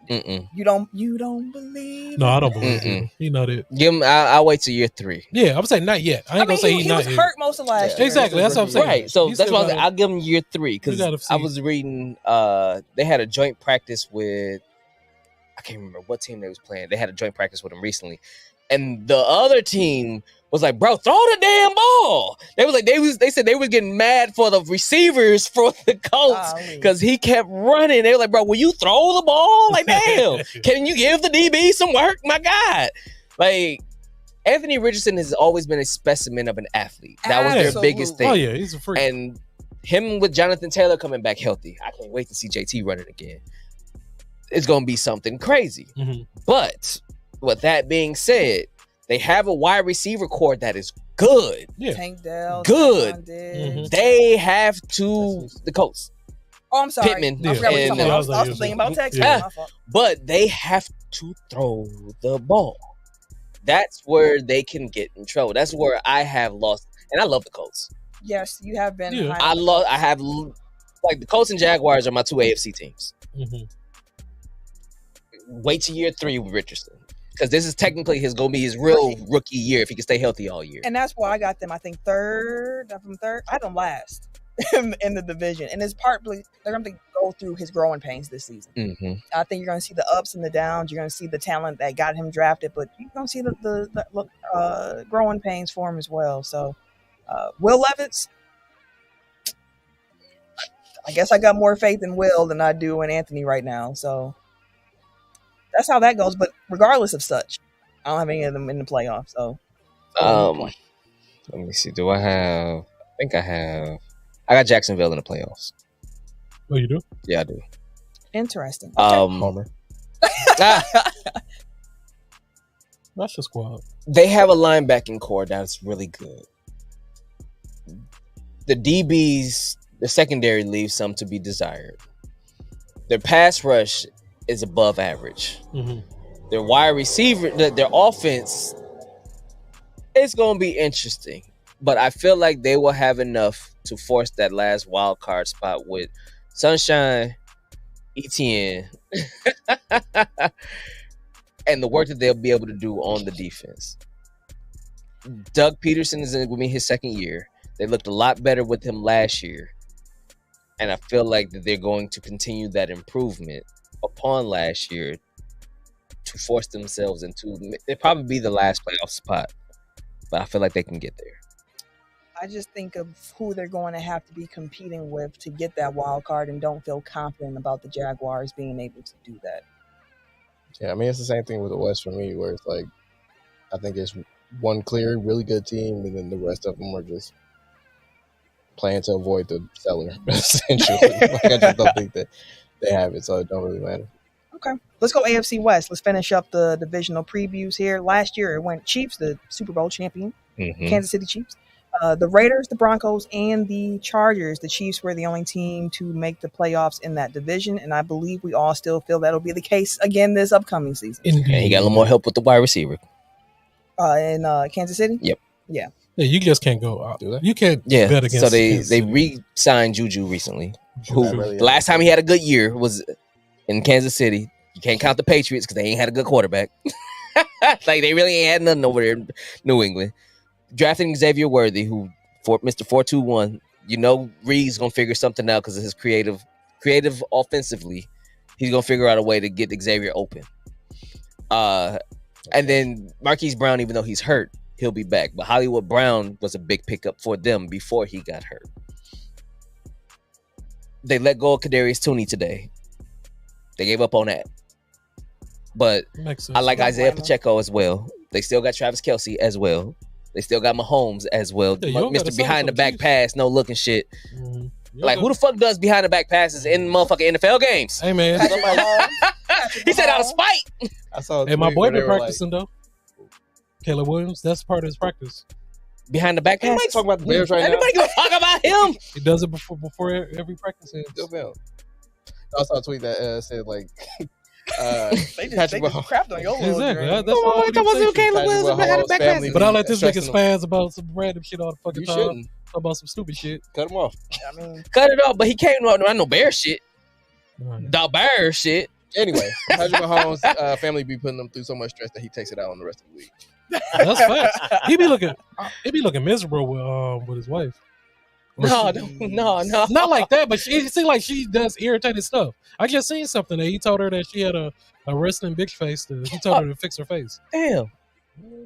You don't believe? No, I don't believe him. You know that. Give him. I'll wait till year 3. Yeah, I'm saying not yet. I ain't gonna say he not was hurt most of last year. Exactly, that's what I'm saying. Right. So He's that's still why I'll give him year 3 because I was reading. They had a joint practice with. I can't remember what team they was playing. They had a joint practice with him recently, and the other team was like, "Bro, throw the damn ball." They was like, they said they was getting mad for the receivers for the Colts because he kept running. They were like, "Bro, will you throw the ball? Like, damn, can you give the DB some work? My God!" Like, Anthony Richardson has always been a specimen of an athlete. That was their biggest thing. Oh yeah, he's a freak. And him with Jonathan Taylor coming back healthy, I can't wait to see JT running again. It's gonna be something crazy. But with that being said, they have a wide receiver core that is good. Yeah. Tank Dell, good. They have the Colts. Oh, I'm sorry. Pittman. I forgot what you're talking about. I was thinking about Texas. Yeah. But they have to throw the ball. That's where they can get in trouble. That's where I have lost. And I love the Colts. Yes, you have been. Yeah. I have, like, the Colts and Jaguars are my 2 AFC teams. Wait till year 3 with Richardson. Because this is technically going to be his real rookie year if he can stay healthy all year. And that's why I got them, I think, third. I had them last in the division. And it's partly, they're going to go through his growing pains this season. I think you're going to see the ups and the downs. You're going to see the talent that got him drafted. But you're going to see the growing pains for him as well. So, Will Levis, I guess I got more faith in Will than I do in Anthony right now. So, that's how that goes. But regardless of such, I don't have any of them in the playoffs. So, let me see. Do I have? I think I have. I got Jacksonville in the playoffs. Oh, you do? Yeah, I do. Interesting. Okay. Homer. That's your squad. They have a linebacking core that's really good. The DBs, the secondary leaves some to be desired. Their pass rush is above average. Their wide receiver, their offense, it's going to be interesting. But I feel like they will have enough to force that last wild card spot with Sunshine, Etienne, and the work that they'll be able to do on the defense. Doug Peterson is going to be his second year. They looked a lot better with him last year. And I feel like that they're going to continue that improvement upon last year to force themselves into, they'll probably be the last playoff spot, but I feel like they can get there. I just think of who they're going to have to be competing with to get that wild card and don't feel confident about the Jaguars being able to do that. Yeah, I mean, it's the same thing with the West for me, where it's like, I think it's one clear, really good team, and then the rest of them are just playing to avoid the cellar, essentially. Like, I just don't think that they have it, so it don't really matter. Okay. Let's go AFC West. Let's finish up the divisional previews here. Last year, it went Chiefs, the Super Bowl champion, Kansas City Chiefs. The Raiders, the Broncos, and the Chargers. The Chiefs were the only team to make the playoffs in that division, and I believe we all still feel that'll be the case again this upcoming season. And he got a little more help with the wide receiver. In Kansas City? Yep. Yeah. Yeah, you just can't go out. You can't bet against. So they re-signed Juju recently. Who the last time he had a good year was in Kansas City. You can't count the Patriots because they ain't had a good quarterback. Like, they really ain't had nothing over there in New England. Drafting Xavier Worthy, who for Mr. 421, you know Reed's gonna figure something out because of his creative offensively. He's gonna figure out a way to get Xavier open. And then Marquise Brown, even though he's hurt, he'll be back. But Hollywood Brown was a big pickup for them before he got hurt. They let go of Kadarius Toney today. They gave up on that. But I like Isaiah Pacheco as well. They still got Travis Kelce as well. They still got Mahomes as well. Yeah, Mr. Behind the back pass, no looking shit. Like, who the fuck does behind the back passes in motherfucking NFL games? Hey, man. He said out of spite. I saw. Hey, my boy been practicing, though. Caleb Williams, that's part of his practice. Behind the back pass? Anybody talk about the Bears right now? Anybody give a fuck about him? He does it before every practice ends. I saw a tweet that said like. They just crapped on your little Exactly. dream. That's why I was Caleb Wilson behind the back family. But I let this nigga spaz about some random shit all the fucking You time. shouldn't. Talk about some stupid shit. Cut him off. I mean, Cut it off, but he came on no bear shit. Right. The bear shit. Anyway, Patrick Mahomes' family be putting him through so much stress that he takes it out on the rest of the week. That's facts. He be looking miserable with his wife. No. Not like that, but it seems like she does irritated stuff. I just seen something that he told her that she had a wrestling bitch face. He told her to fix her face. Damn.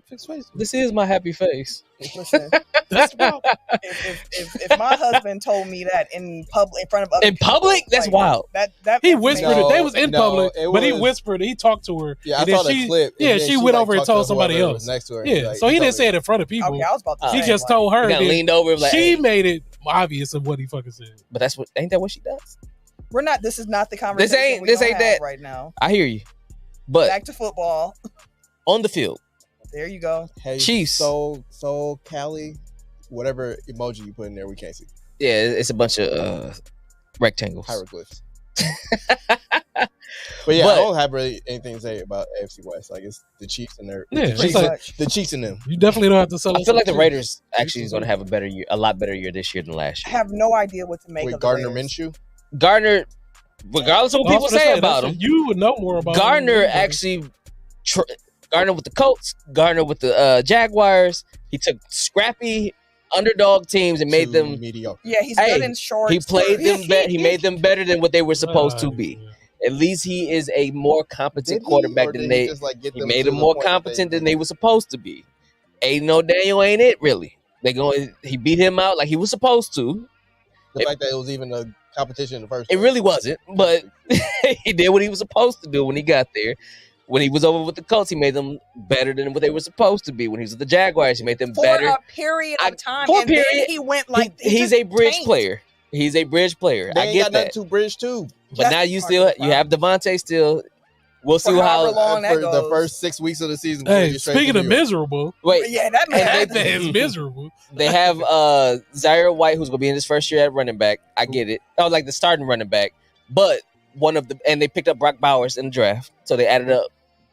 Fix face. This is my happy face. listen, That's wild. if my husband told me that in public, in front of other In public? people, That's wild. That He whispered it. They was in No, public, it but he was- whispered. He talked to her. Yeah, I and then saw the clip. Yeah, and then she went like, over and talked to told somebody whoever else. was next to her. Yeah, Like, so he didn't told say her. it in front of people. Okay, I was about to He say, just like, told her. He got that leaned over and like, she hey. made it obvious of what he fucking said. But ain't that what she does? we're not. This is not the conversation. This we ain't gonna have that. right now. I hear you. But Back to football. on the field, There you go. Hey, Chiefs. So Cali, whatever emoji you put in there, we can't see. yeah, it's a bunch of rectangles. Hieroglyphs. But yeah, I don't have really anything to say about AFC West. Like it's the Chiefs and their Yeah, the it's Chiefs, like- Much. the Chiefs and them. You definitely don't have to sell. I us feel like the some Raiders actually is going to have a lot better year this year than last I year. have no idea what to make With of Gardner the Raiders. Minshew. Gardner, regardless of what shit. people say about that's- him, you would know more about Gardner him. actually, Gardner with the Colts, Gardner with the Jaguars. He took scrappy underdog teams and made them. mediocre. Yeah, he's Hey, good in shorts. He played them. He made them better than what they were supposed to be. At least he is a more competent quarterback than they. He made them more competent than they were supposed to be. Ain't no Daniel ain't it really. He beat him out like he was supposed to. The fact that it was even a competition in the first It place. really wasn't, but he did what he was supposed to do when he got there. When he was over with the Colts, he made them better than what they were supposed to be. When he was with the Jaguars, he made them for better. a period of time. for a And then period, he went like He's just a bridge tanked. player. He's a bridge player. They I ain't get got that. nothing to bridge too. But now you have Devontae still. We'll see For how however long that For the goes. first 6 weeks of the season. Hey, you're straight speaking to of New York. miserable, wait. Yeah, that And man. that is miserable. They have Zaire White, who's gonna be in his first year at running back. I get it. Oh, like the starting running back. But and they picked up Brock Bowers in the draft, so they added up.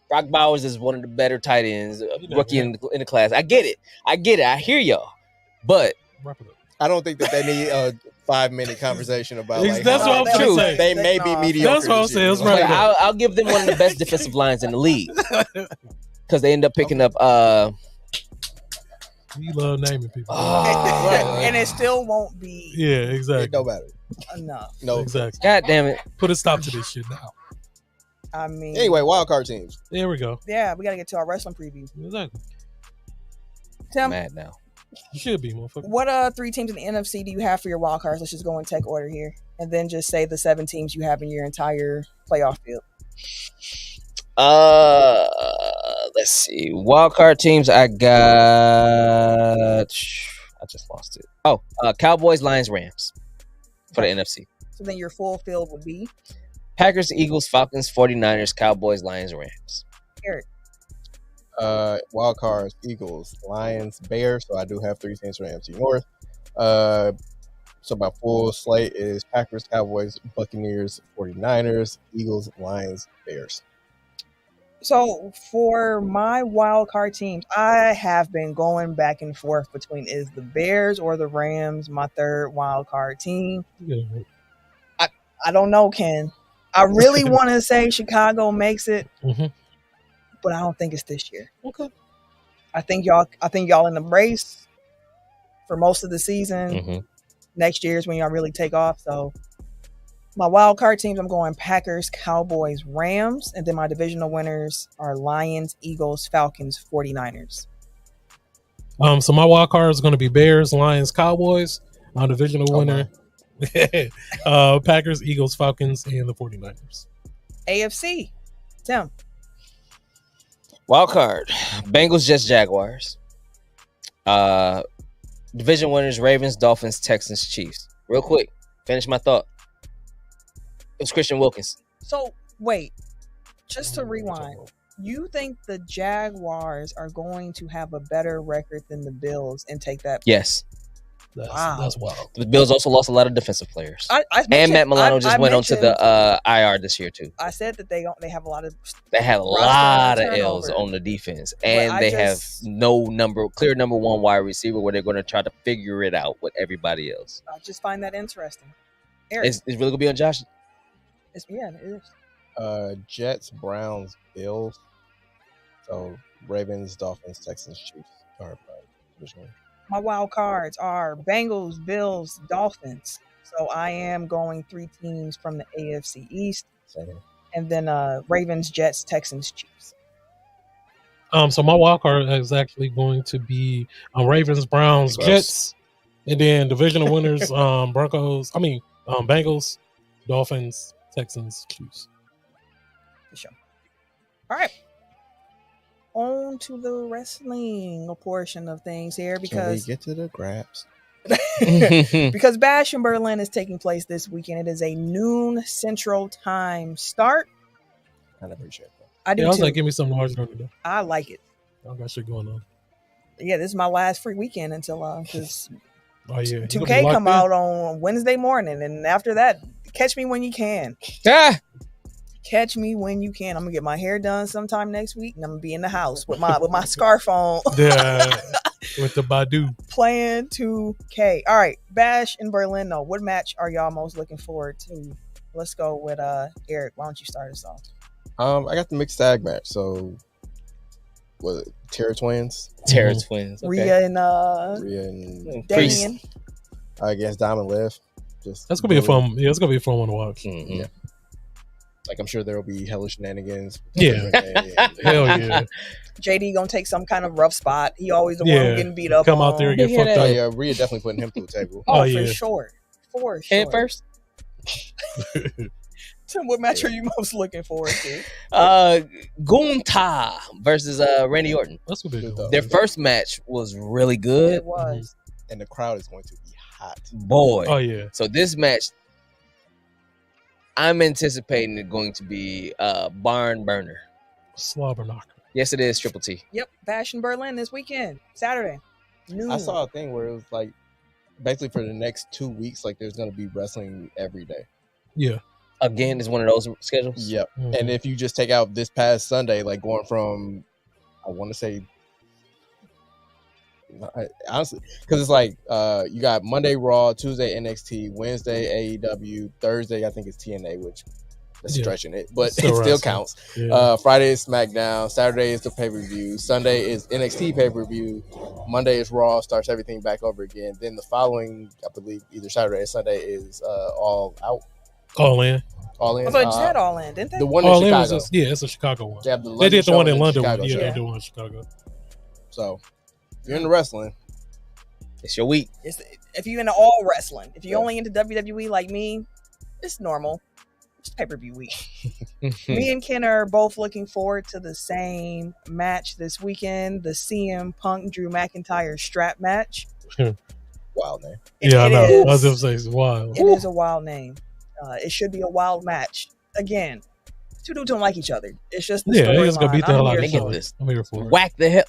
Brock Bowers is one of the better tight ends, rookie in the class. I get it. I hear y'all. But Wrap it up. I don't think that they need a 5-minute conversation about like That's how what I'm true. saying. they may be mediocre. That's what I'm this saying. year. That's right. I'll give them one of the best defensive lines in the league because they end up picking up. You love naming people. And it still won't be Yeah, It exactly. don't matter. enough. No. Exactly. God damn it! Put a stop to this shit now. I mean, Anyway, wild card teams. There we go. yeah, we got to get to our wrestling preview. Exactly. Tim, Mad now. You should be, motherfucker. what 3 teams in the NFC do you have for your wild cards? Let's just go in tech order here, and then just say the 7 teams you have in your entire playoff field. Let's see. Wild card teams. I just lost it. Oh, Cowboys, Lions, Rams for the NFC. So then your full field would be Packers, Eagles, Falcons, 49ers, Cowboys, Lions, Rams. Eric. Wild cards, Eagles, Lions, Bears. So I do have 3 teams for the NFC North. So my full slate is Packers, Cowboys, Buccaneers, 49ers, Eagles, Lions, Bears. So for my wild card teams, I have been going back and forth between is the Bears or the Rams my third wild card team. Yeah. I don't know, Ken. I really want to say Chicago makes it, but I don't think it's this year. Okay. I think y'all in the race for most of the season. Next year is when y'all really take off. So my wild card teams, I'm going Packers, Cowboys, Rams, and then my divisional winners are Lions, Eagles, Falcons, 49ers. So my wild card is going to be Bears, Lions, Cowboys. Our divisional winner, Packers, Eagles, Falcons, and the 49ers. AFC, Tim. Wild card. Bengals, Jets, Jaguars. Division winners, Ravens, Dolphins, Texans, Chiefs. Real quick, finish my thought. It was Christian Wilkins. So wait, just to rewind, you think the Jaguars are going to have a better record than the Bills and take that? Yes. That's wild. The Bills also lost a lot of defensive players. And Matt Milano just went onto the IR this year too. I said that they have a lot of. They have a lot of L's on the defense, and they have no clear number one wide receiver where they're going to try to figure it out with everybody else. I just find that interesting. Eric. It's really going to be on Josh. It is. Jets, Browns, Bills. So Ravens, Dolphins, Texans, Chiefs are divisional. My wild cards are Bengals, Bills, Dolphins. So I am going 3 teams from the AFC East. Same. And then Ravens, Jets, Texans, Chiefs. So my wild card is actually going to be Ravens, Browns, Jets, and then divisional winners, Bengals, Dolphins, Texans, Chiefs. For sure. All right. On to the wrestling portion of things here because can we get to the grabs? because Bash in Berlin is taking place this weekend. It is a noon Central Time start. I appreciate that. I was like, give me some large number. I like it. I got shit going on. Yeah, this is my last free weekend until because 2K come out on Wednesday morning, and after that, catch me when you can. Catch me when you can. I'm gonna get my hair done sometime next week, and I'm gonna be in the house with my scarf on. Yeah, with the Badu playing 2K. All right, Bash in Berlin. Though, what match are y'all most looking forward to? Let's go with Eric. Why don't you start us off? I got the mixed tag match. So, what? Terror Twins. Terror Twins. Okay. Rhea and Damien. Against Diamond Liv. That's gonna be a fun. Yeah, it's gonna be a fun one to watch. Mm-hmm. Yeah. Like, I'm sure there will be hella shenanigans. Yeah. Hell yeah. JD gonna take some kind of rough spot. He always the one getting beat up. Come out there and get fucked up. Yeah, Rhea definitely putting him through the table. For sure. Head first. Tim, what match are you most looking forward to? Gunther versus Randy Orton. That's what they do. Their first match was really good. It was. And the crowd is going to be hot. Boy. Oh, yeah. So this match, I'm anticipating it going to be barn burner. Slobber knocker. Yes, it is, Triple T. Yep, Bash in Berlin this weekend, Saturday. Noon. I saw a thing where it was like, basically for the next 2 weeks, like there's going to be wrestling every day. Yeah. Again, is one of those schedules? Yep. Mm-hmm. And if you just take out this past Sunday, like going from, I want to say, honestly, because it's like you got Monday Raw, Tuesday NXT, Wednesday AEW, Thursday I think it's TNA, which is stretching it, but it still counts. Yeah. Friday is SmackDown, Saturday is the pay-per-view, Sunday is NXT pay-per-view, Monday is Raw, starts everything back over again. Then the following, I believe, either Saturday or Sunday is All Out. All In. All In. I thought you said All In, didn't they? The one All in Chicago. It's a Chicago one. They did the one in London. Chicago, they did one in Chicago. So, if you're into wrestling, it's your week. If you're into all wrestling, if you're only into WWE like me, it's normal. It's pay-per-view week. Me and Ken are both looking forward to the same match this weekend, the CM Punk Drew McIntyre strap match. Wild name. I know. I was going to say it's wild. It is a wild name. It should be a wild match. Again, two dudes don't like each other. It's just the they're just gonna beat the hell out of each other. I'm here for it. Whack the hip.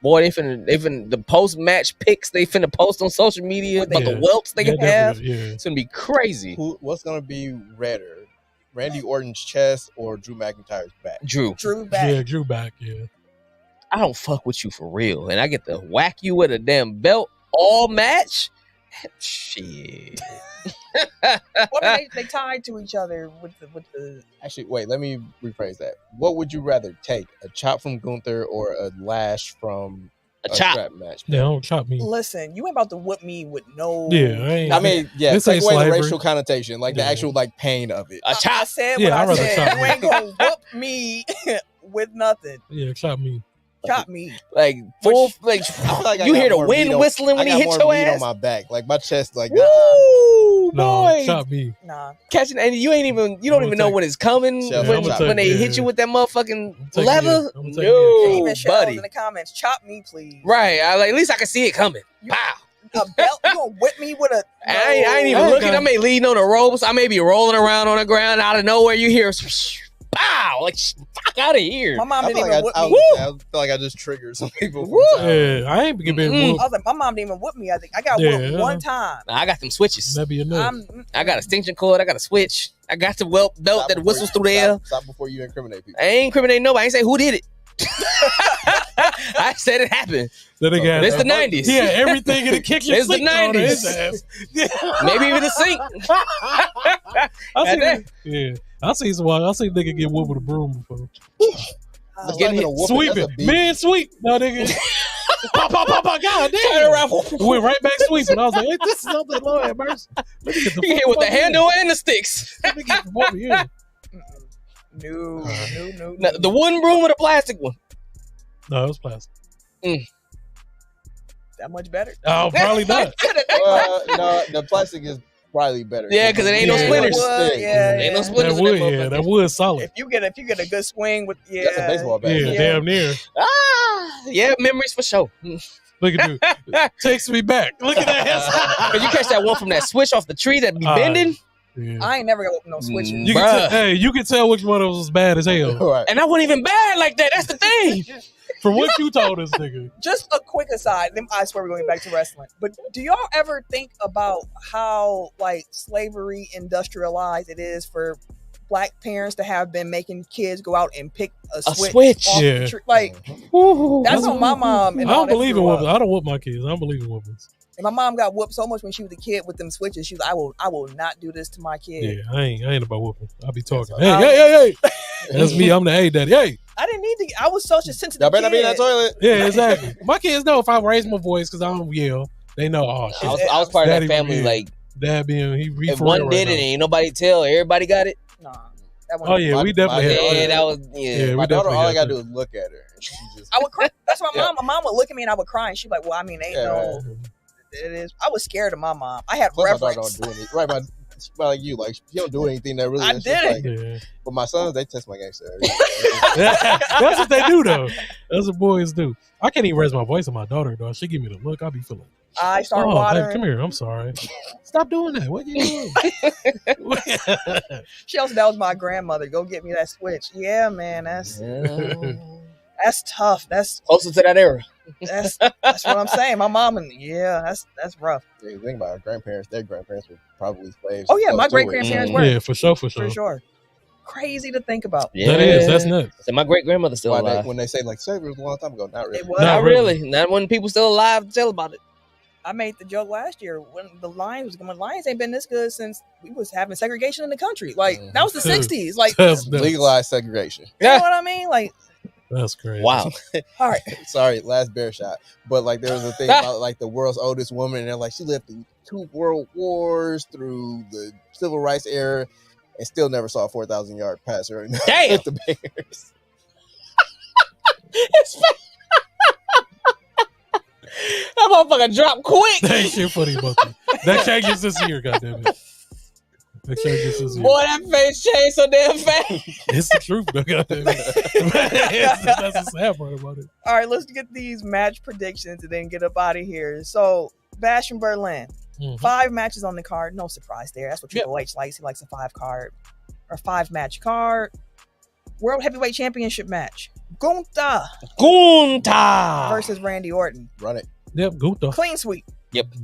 Boy, they finna the post match pics they finna post on social media about the welts they can have. It's gonna be crazy. What's gonna be redder? Randy Orton's chest or Drew McIntyre's back? Drew back. Yeah, Drew back. Yeah. I don't fuck with you for real, and I get to whack you with a damn belt all match. Shit. What are they tied to each other with the Actually, wait, let me rephrase that. What would you rather take? A chop from Gunther or a lash from a chop strap match? Yeah, don't chop me. Listen, you ain't about to whip me with no. Yeah, I mean, this take ain't away the slavery. racial connotation, like the actual like pain of it. A chop. I said what I said. chop You ain't gonna whip me with nothing. Yeah, chop me. Chop me. Like full, like you hear the wind whistling when he hit your ass on my back, like my chest, like. Woo, no, boy. chop me. Nah, catching, and you don't even know when it's coming when they hit you with that motherfucking leather. No, even buddy. In the comments, chop me, please. Right, at least I can see it coming. Pow. A belt? You gonna whip me with a? No. I ain't even looking. I may lean on the ropes. I may be rolling around on the ground. Out of nowhere, you hear, pow! Like fuck out of here. My mom I didn't feel even like whip me. I feel like I just triggered some people. Yeah, I ain't been whooped. I was like, my mom didn't even whip me. I think I got whooped one time. Nah, I got them switches. That'd be enough. I got a extension cord. I got a switch. I got the belt that whistles through there. Stop before you incriminate people. I ain't incriminating nobody. I ain't say who did it. I said it happened. It's the 90s. Yeah, everything in the kitchen. It's the 90s. Maybe even the sink. I seen nigga get whooped with a broom before. Sweeping. Man, sweep. No, nigga. Pop, god damn. Turn around. Went right back sweeping. I was like, hey, this is something, Lord have mercy. You hit with the handle and the sticks. Let me get from over here. No. The wooden broom or the plastic one? No, it was plastic. That much better? Oh, probably not. No, the plastic is probably better. Yeah, because it ain't no splinters. Ain't no splinters. That wood solid. If you get a good swing with that's a baseball bat. Yeah, damn near. Yeah, memories for sure. Look at you. Takes me back. Look at that. Cause you catch that one from that switch off the tree that be bending. Yeah. I ain't never got no switches. You can tell which one of those was bad as hell. Right. And I wasn't even bad like that. That's the thing. From what you told us, nigga. Just a quick aside. I swear we're going back to wrestling. But do y'all ever think about how like slavery industrialized it is for black parents to have been making kids go out and pick a switch off the tree? Like that's what my mom and I don't believe in whoopings. I don't whoop my kids. I don't believe in whoopings. And my mom got whooped so much when she was a kid with them switches. She was like, I will not do this to my kid. Yeah, I ain't about whooping. I'll be talking. Hey. That's me. I'm the A daddy. Hey. I didn't need to. I was such a sensitive Y'all better kid. not be in that toilet. Yeah, exactly. My kids know if I raise my voice because I don't yell, they know. Oh shit. I was part of that family. Like dad being if one did it, and ain't nobody tell. Everybody got it. Nah. We definitely had. That was my daughter. All I gotta do is look at her. And she just, I would cry. That's my mom. My mom would look at me and I would cry, and she'd be like, "Well, I mean, ain't no." It is. I was scared of my mom. I had reference. My daughter don't do anything. Right, like you, like she don't do anything that really. I did it. But my sons, they test my gangster. That's what they do, though. That's what boys do. I can't even raise my voice on my daughter, though. She give me the look. I be feeling. I start watering. Babe, come here. I'm sorry. Stop doing that. What you doing? She also that was my grandmother. Go get me that switch. Yeah, man. That's tough. That's closer to that era. That's what I'm saying. My mom and that's rough. Yeah, you think about our grandparents. Their grandparents were probably slaves. Oh yeah, my great grandparents were. Yeah, for sure. Crazy to think about. Yeah. That's nuts. So my great grandmother still alive. When they say like slavery was a long time ago, not really. It was. Not really. Not when people still alive to tell about it. I made the joke last year when the Lions ain't been this good since we was having segregation in the country. Like that was the 60s. Like legalized segregation. You know what I mean? Like that's crazy. Wow. All right. Sorry, last bear shot. But like there was a thing about like the world's oldest woman, and they're like she lived through 2 world wars, through the civil rights era, and still never saw a 4,000-yard pass or anything. Damn. With the Bears. That motherfucker dropped quick. That ain't shit funny, Bucky. That changes this year, goddammit. That changes this year. Boy, that face changed so damn fast. It's the truth, though, goddammit. That's the sad part about it. All right, let's get these match predictions and then get up out of here. So, Bash in Berlin. 5 matches on the card. No surprise there. That's what Triple H likes. He likes a 5-match card. World Heavyweight Championship match. Gunther versus Randy Orton. Run it. Yep, Gunther. Clean sweep. Yep.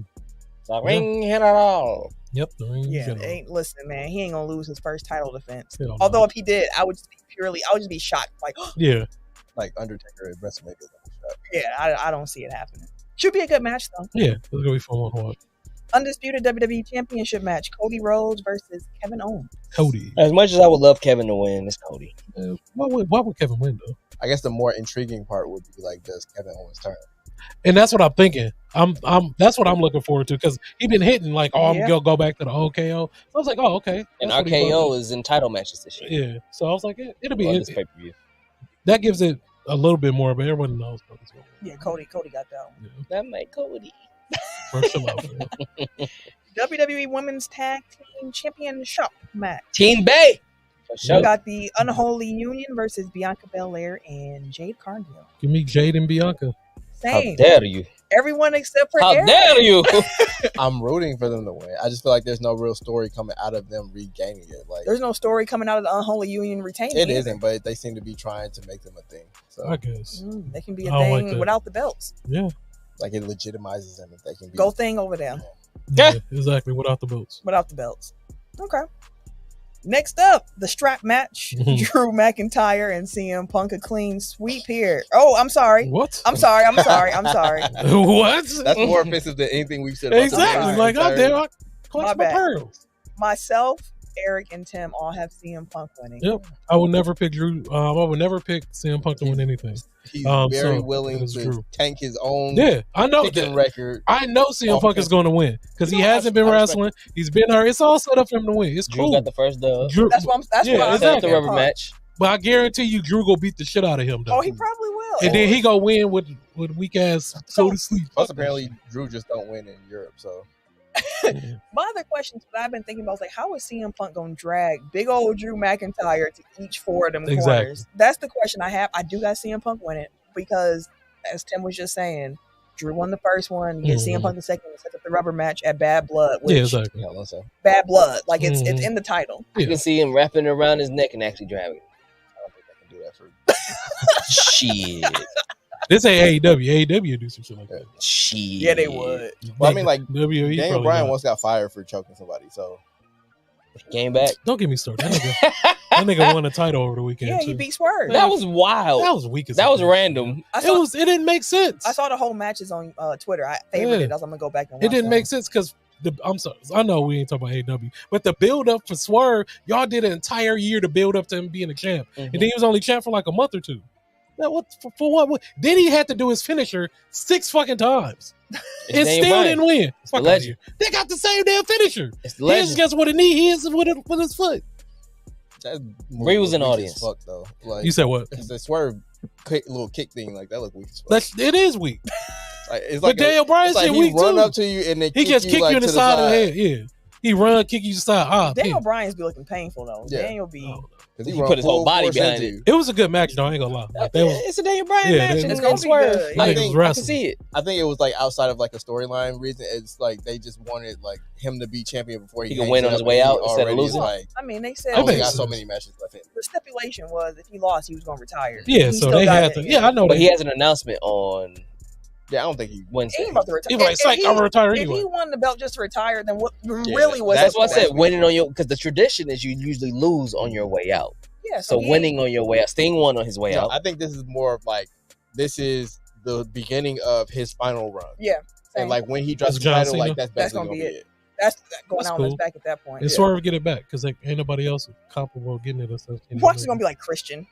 The ring general. Yep, the ring general. Listen, man, he ain't gonna lose his first title defense. Although if he did, I would just be shocked. Like yeah, like Undertaker at WrestleMania. Yeah, I don't see it happening. Should be a good match though. Yeah, it's gonna be fun to watch. Undisputed WWE Championship match: Cody Rhodes versus Kevin Owens. Cody. As much as I would love Kevin to win, it's Cody. Why would Kevin win though? I guess the more intriguing part would be like, does Kevin Owens turn? And that's what I'm thinking. That's what I'm looking forward to because he been hitting like, I'm gonna go back to the OKO. So I was like, oh, okay. And RKO is in title matches this year. Yeah. So I was like, it'll be this pay-per-view. That gives it a little bit more, but everyone knows. Yeah, Cody got that one. Yeah. That made Cody. WWE Women's Tag Team Championship match. Team Bay. We got the Unholy Union versus Bianca Belair and Jade Cargill. Give me Jade and Bianca. Same. How dare you? Everyone except for How Eric. dare you? I'm rooting for them to win. I just feel like there's no real story coming out of them regaining it. Like There's no story coming out of the unholy union retaining it either. isn't, but they seem to be trying to make them a thing. So I guess. They can be a I don't like thing that. without the belts. Yeah. like it legitimizes them if they can be. Go thing over them Yeah, exactly. Without the belts. without the belts. Okay. Next up, the strap match. Drew McIntyre and CM Punk, a clean sweep here. Oh, I'm sorry. What? I'm sorry. What? That's more offensive than anything we've said. About Exactly. the Like, entire- oh, damn, I My clutched my bad. pearls. Myself, Eric, and Tim all have CM Punk winning. Yep. I would never pick Drew. I would never pick CM Punk to win anything. He's So, very it willing is to true. tank his own Yeah, I know picking that. record. I know CM Punk is going to win because he hasn't been wrestling. He's been hurt. It's all set up for him to win. It's Drew cool. got the first dub. Drew, That's what I'm. Yeah, what I'm exactly. Set up the saying, rubber Punk. match. but I guarantee you, Drew gonna beat the shit out of him though. Oh, he probably will. And then he gonna win with weak ass go to sleep. Plus, apparently, Drew just don't win in Europe. So My other questions that I've been thinking about is like, how is CM Punk going to drag big old Drew McIntyre to each four of them Exactly. corners? That's the question I have. I do got CM Punk win it because, as Tim was just saying, Drew won the first one. You get CM Punk the second one. Set up the rubber match at Bad Blood. Which, Yeah, exactly. yeah, let's say. Bad Blood. Like it's in the title. You can see him wrapping it around his neck and actually driving it. I don't think I can do that for. Shit. This ain't AEW. AEW do some shit like that. Shit. Yeah, they would. Well, I mean, like WWE. Daniel probably Bryan not. once got fired for choking somebody. So Came back. Don't get me started. That nigga won a title over the weekend. Yeah, too. he beat Swerve. That was wild. That was weak as That a was bitch. random. I It saw, was. It didn't make sense. I saw the whole matches on Twitter. I favored Yeah. it. I was I'm gonna go back and watch It didn't them. make sense because I'm sorry. I know we ain't talking about AEW, but the build up for Swerve, y'all did an entire year to build up to him being a champ, and then he was only champ for like a month or two. Now what for what? Then he had to do his finisher 6 fucking times, and Daniel still Bryan. didn't win. It's Fuck the outta legend. here. They got the same damn finisher. It's the He legend. just gets with a knee. He is with his foot. that Bree was in weak as audience. Fuck though. Like You said what? it's a Swerve little kick thing. Like that look weak as fuck. It is weak. Like, it's But like Daniel Bryan's it's like shit he weak run too. up to you and then He just kick you like, in the to side of the head. Yeah, he run, kick you in the side. Ah, Daniel pin. Bryan's be looking painful though. Yeah. Daniel be. Oh, because He run put his whole full body force behind into it. you. It was a good match though. I ain't gonna lie. Like, that was, It's a Daniel Bryan Yeah, match. they- And It's it's gonna gonna be swerve. good. I Like, think it was I can wrestling. see it. I think it was like outside of like a storyline reason. It's like they just wanted like him to be champion before He he can hangs win it on his up, way and he out instead of already is, losing. Like, I mean, they said I only makes got so sense. many matches left in. the stipulation was if he lost, he was going to retire. Yeah, He so still they got had it, to. Yeah, I know. But they, he has an announcement on Yeah, I don't think he. He Wednesday. ain't about to retire. He's like, psych, I'm gonna retire If anyway. he won the belt just to retire, then what really was? That's up why I for said that? winning on your, because the tradition is you usually lose on your way out. Yeah, So he winning on your way out. Sting won on his way No, out. I think this is more of like this is the beginning of his final run. Yeah, same. And like when he drops That's the John title, Cena? like that's That's basically gonna gonna be be it. that's going That's on cool. his back at that point. And Yeah. Swerve get it back because like, ain't nobody else comparable getting it. Or something. Watch is gonna be like Christian.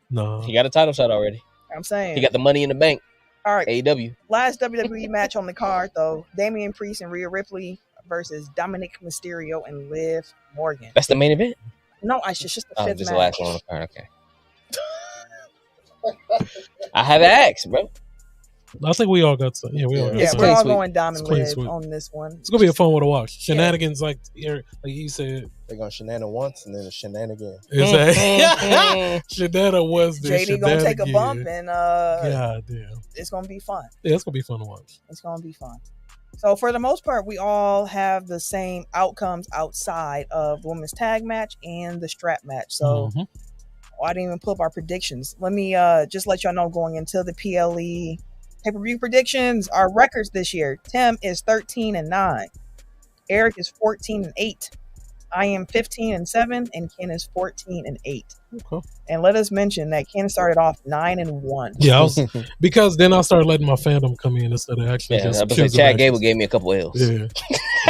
no. He got a title shot already. I'm saying. He got the money in the bank. All right. AEW. Last WWE match on the card though: Damian Priest and Rhea Ripley versus Dominic Mysterio and Liv Morgan. That's the main event? No, it's just the Oh, fifth just match. the last one on the card. Okay. I have asked, bro. I think we all got some. Yeah, we all got Yeah, It's some. we're clean all sweep. going Dom and It's clean Liv sweep. on this one. It's gonna be a fun one to watch. Shenanigans, like you said. They're gonna shenan once and then a shenanigan. Is that Shenana was the JD gonna take a shenanigan. bump and God damn. it's gonna be fun. Yeah, it's gonna be fun to watch. It's gonna be fun. So for the most part, we all have the same outcomes outside of the women's tag match and the strap match. So Mhm. I didn't even pull up our predictions. Let me just let y'all know going into the PLE pay-per-view predictions. Our records this year: Tim is 13-9, Eric is 14-8, I am 15-7, and Ken is 14-8. Okay. And let us mention that Ken started off 9-1. Yeah, I was, because then I started letting my fandom come in instead of actually Yeah, just because choosing Chad matches. Gable gave me a couple of L's. Yeah,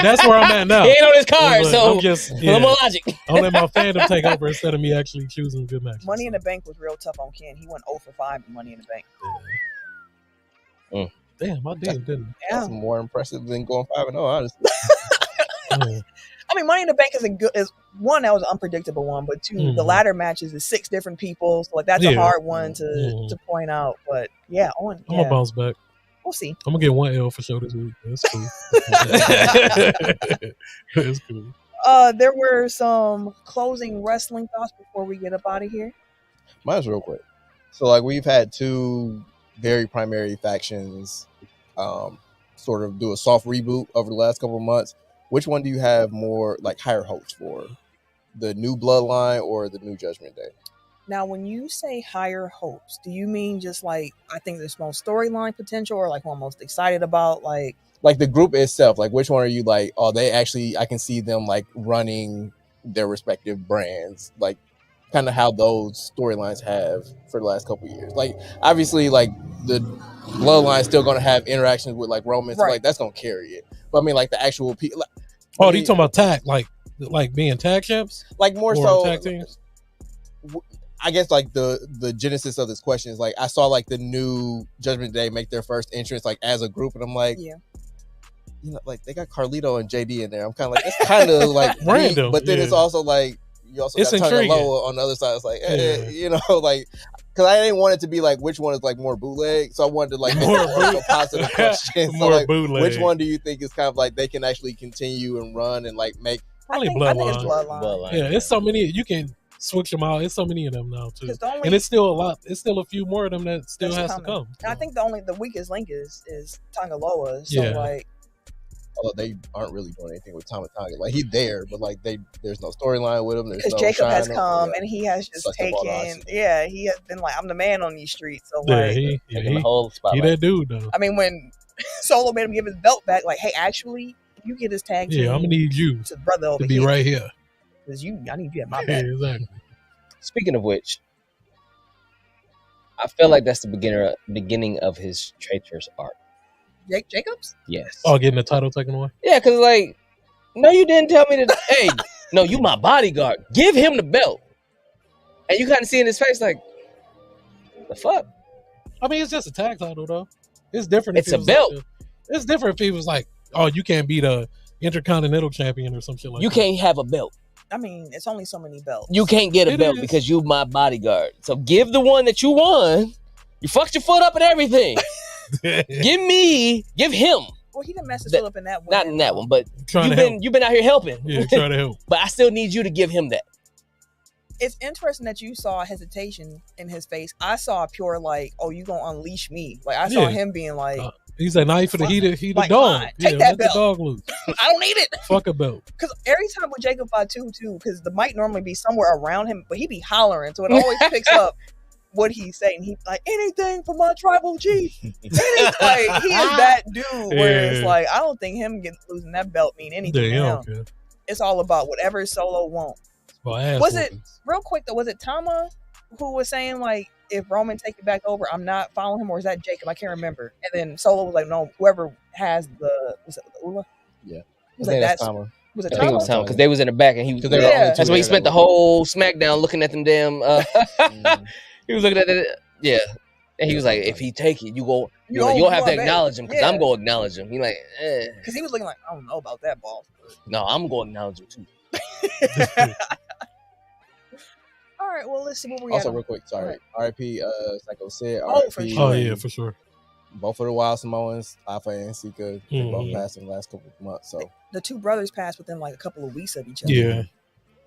that's where I'm at now. He ain't on his card, But so I'm just no more logic. I'll let my fandom take over instead of me actually choosing good matches. Money in the Bank was real tough on Ken. He went 0 for 5 in Money in the Bank. Damn, I did, didn't Yeah. That's more impressive than going 5-0, honestly. I? Yeah. I mean, Money in the Bank is one that was an unpredictable one, but two, the Mhm. ladder matches is 6 different people, so like that's a Yeah. hard one to Mhm. to point out. But yeah, I'm gonna bounce back. we'll see. I'm gonna get 1 L for sure this week. That's cool. That's cool. There were some closing wrestling thoughts before we get up out of here. Mine's real quick. So like we've had two very primary factions sort of do a soft reboot over the last couple of months. Which one do you have more like higher hopes for? The new Bloodline or the new Judgment Day? Now, when you say higher hopes, do you mean just like, I think there's more storyline potential, or like what I'm most excited about? Like the group itself, like which one are you like, oh, they actually, I can see them like running their respective brands, like kind of how those storylines have for the last couple of years. Like obviously like the Bloodline is still going to have interactions with like Roman, so like that's going to carry it. But I mean like the actual people. Like, are you talking about tag, like being tag champs? Like more so tag teams? I guess like the genesis of this question is like I saw like the new Judgment Day make their first entrance like as a group, and I'm like, you know, like they got Carlito and JD in there. I'm kind of like, it's kind of like random, but then it's also like you also got Tanya Loa on the other side. It's like, you know, like because I didn't want it to be like which one is like more bootleg, so I wanted to like make a positive question. So like, which one do you think is kind of like they can actually continue and run and like make? Probably Bloodline. Yeah, it's so many you can switch them out. It's so many of them now too, and it's still a lot. It's still a few more of them that still has to come. And I think the weakest link is Tangaloa. So like, although they aren't really doing anything with Tama Tonga, like he's there, but like there's no storyline with him. Because Jacob has come and he has just taken. Yeah, he has been like, I'm the man on these streets. So like, he that dude though. I mean, when Solo made him give his belt back, like, hey, actually, you get his tag team. Yeah, I'm gonna need you to brother over to be right here. Because I need you at my back. Exactly. Speaking of which, I feel like that's the beginning of his traitor's arc. Jacobs? Yes. Oh, getting the title taken away? Yeah, because like, no, you didn't tell me that. Hey, no, you my bodyguard. Give him the belt. And you kind of see in his face like, the fuck? I mean, it's just a tag title though. It's different. It's a belt. Like it's different if he was like, oh, you can't be the Intercontinental Champion or some shit like that. You can't have a belt. I mean, it's only so many belts. You can't get a belt because you my bodyguard. So give the one that you won. You fucked your foot up and everything. Give him. Well, he didn't mess his foot up in that one. Not in that one, but you've been out here helping. Yeah, trying to help. But I still need you to give him that. It's interesting that you saw hesitation in his face. I saw a pure like, oh, you gonna unleash me. Like I saw him being like, he's like, nah, for the he the like, dog. Take that belt. The dog loose. I don't need it. Fuck a belt. Because every time with Jacob Fatu too, because the mic normally be somewhere around him, but he be hollering, so it always picks up what he's saying. He's like, anything for my tribal chief. Like he is that dude where it's like, I don't think him losing that belt mean anything. Okay. It's all about whatever Solo wants. Was it real quick though? Was it Tama who was saying like, if Roman take it back over, I'm not following him, or is that Jacob? I can't remember. And then Solo was like, no, whoever has the Ula? Yeah. He was like, that's Tama. Was it I think it was Tama because they was in the back and he was. Yeah. That's why he spent the whole SmackDown looking at them damn. He was looking at it. Yeah. And he was like, if he take it, you don't have to acknowledge him because I'm going to acknowledge him. He like, because he was looking like, I don't know about that, boss. No, I'm going to acknowledge him too. All right, well, let's see what we also real quick. Sorry, R.I.P. Psycho Sid. For sure. Oh yeah, for sure. Both of the Wild Samoans, Alpha and Sika, both passed in the last couple of months. So the two brothers passed within like a couple of weeks of each other. Yeah,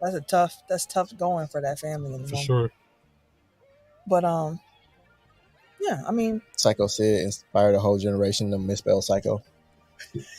that's tough going for that family. For sure. But yeah, I mean, Psycho Sid inspired a whole generation to misspell Psycho.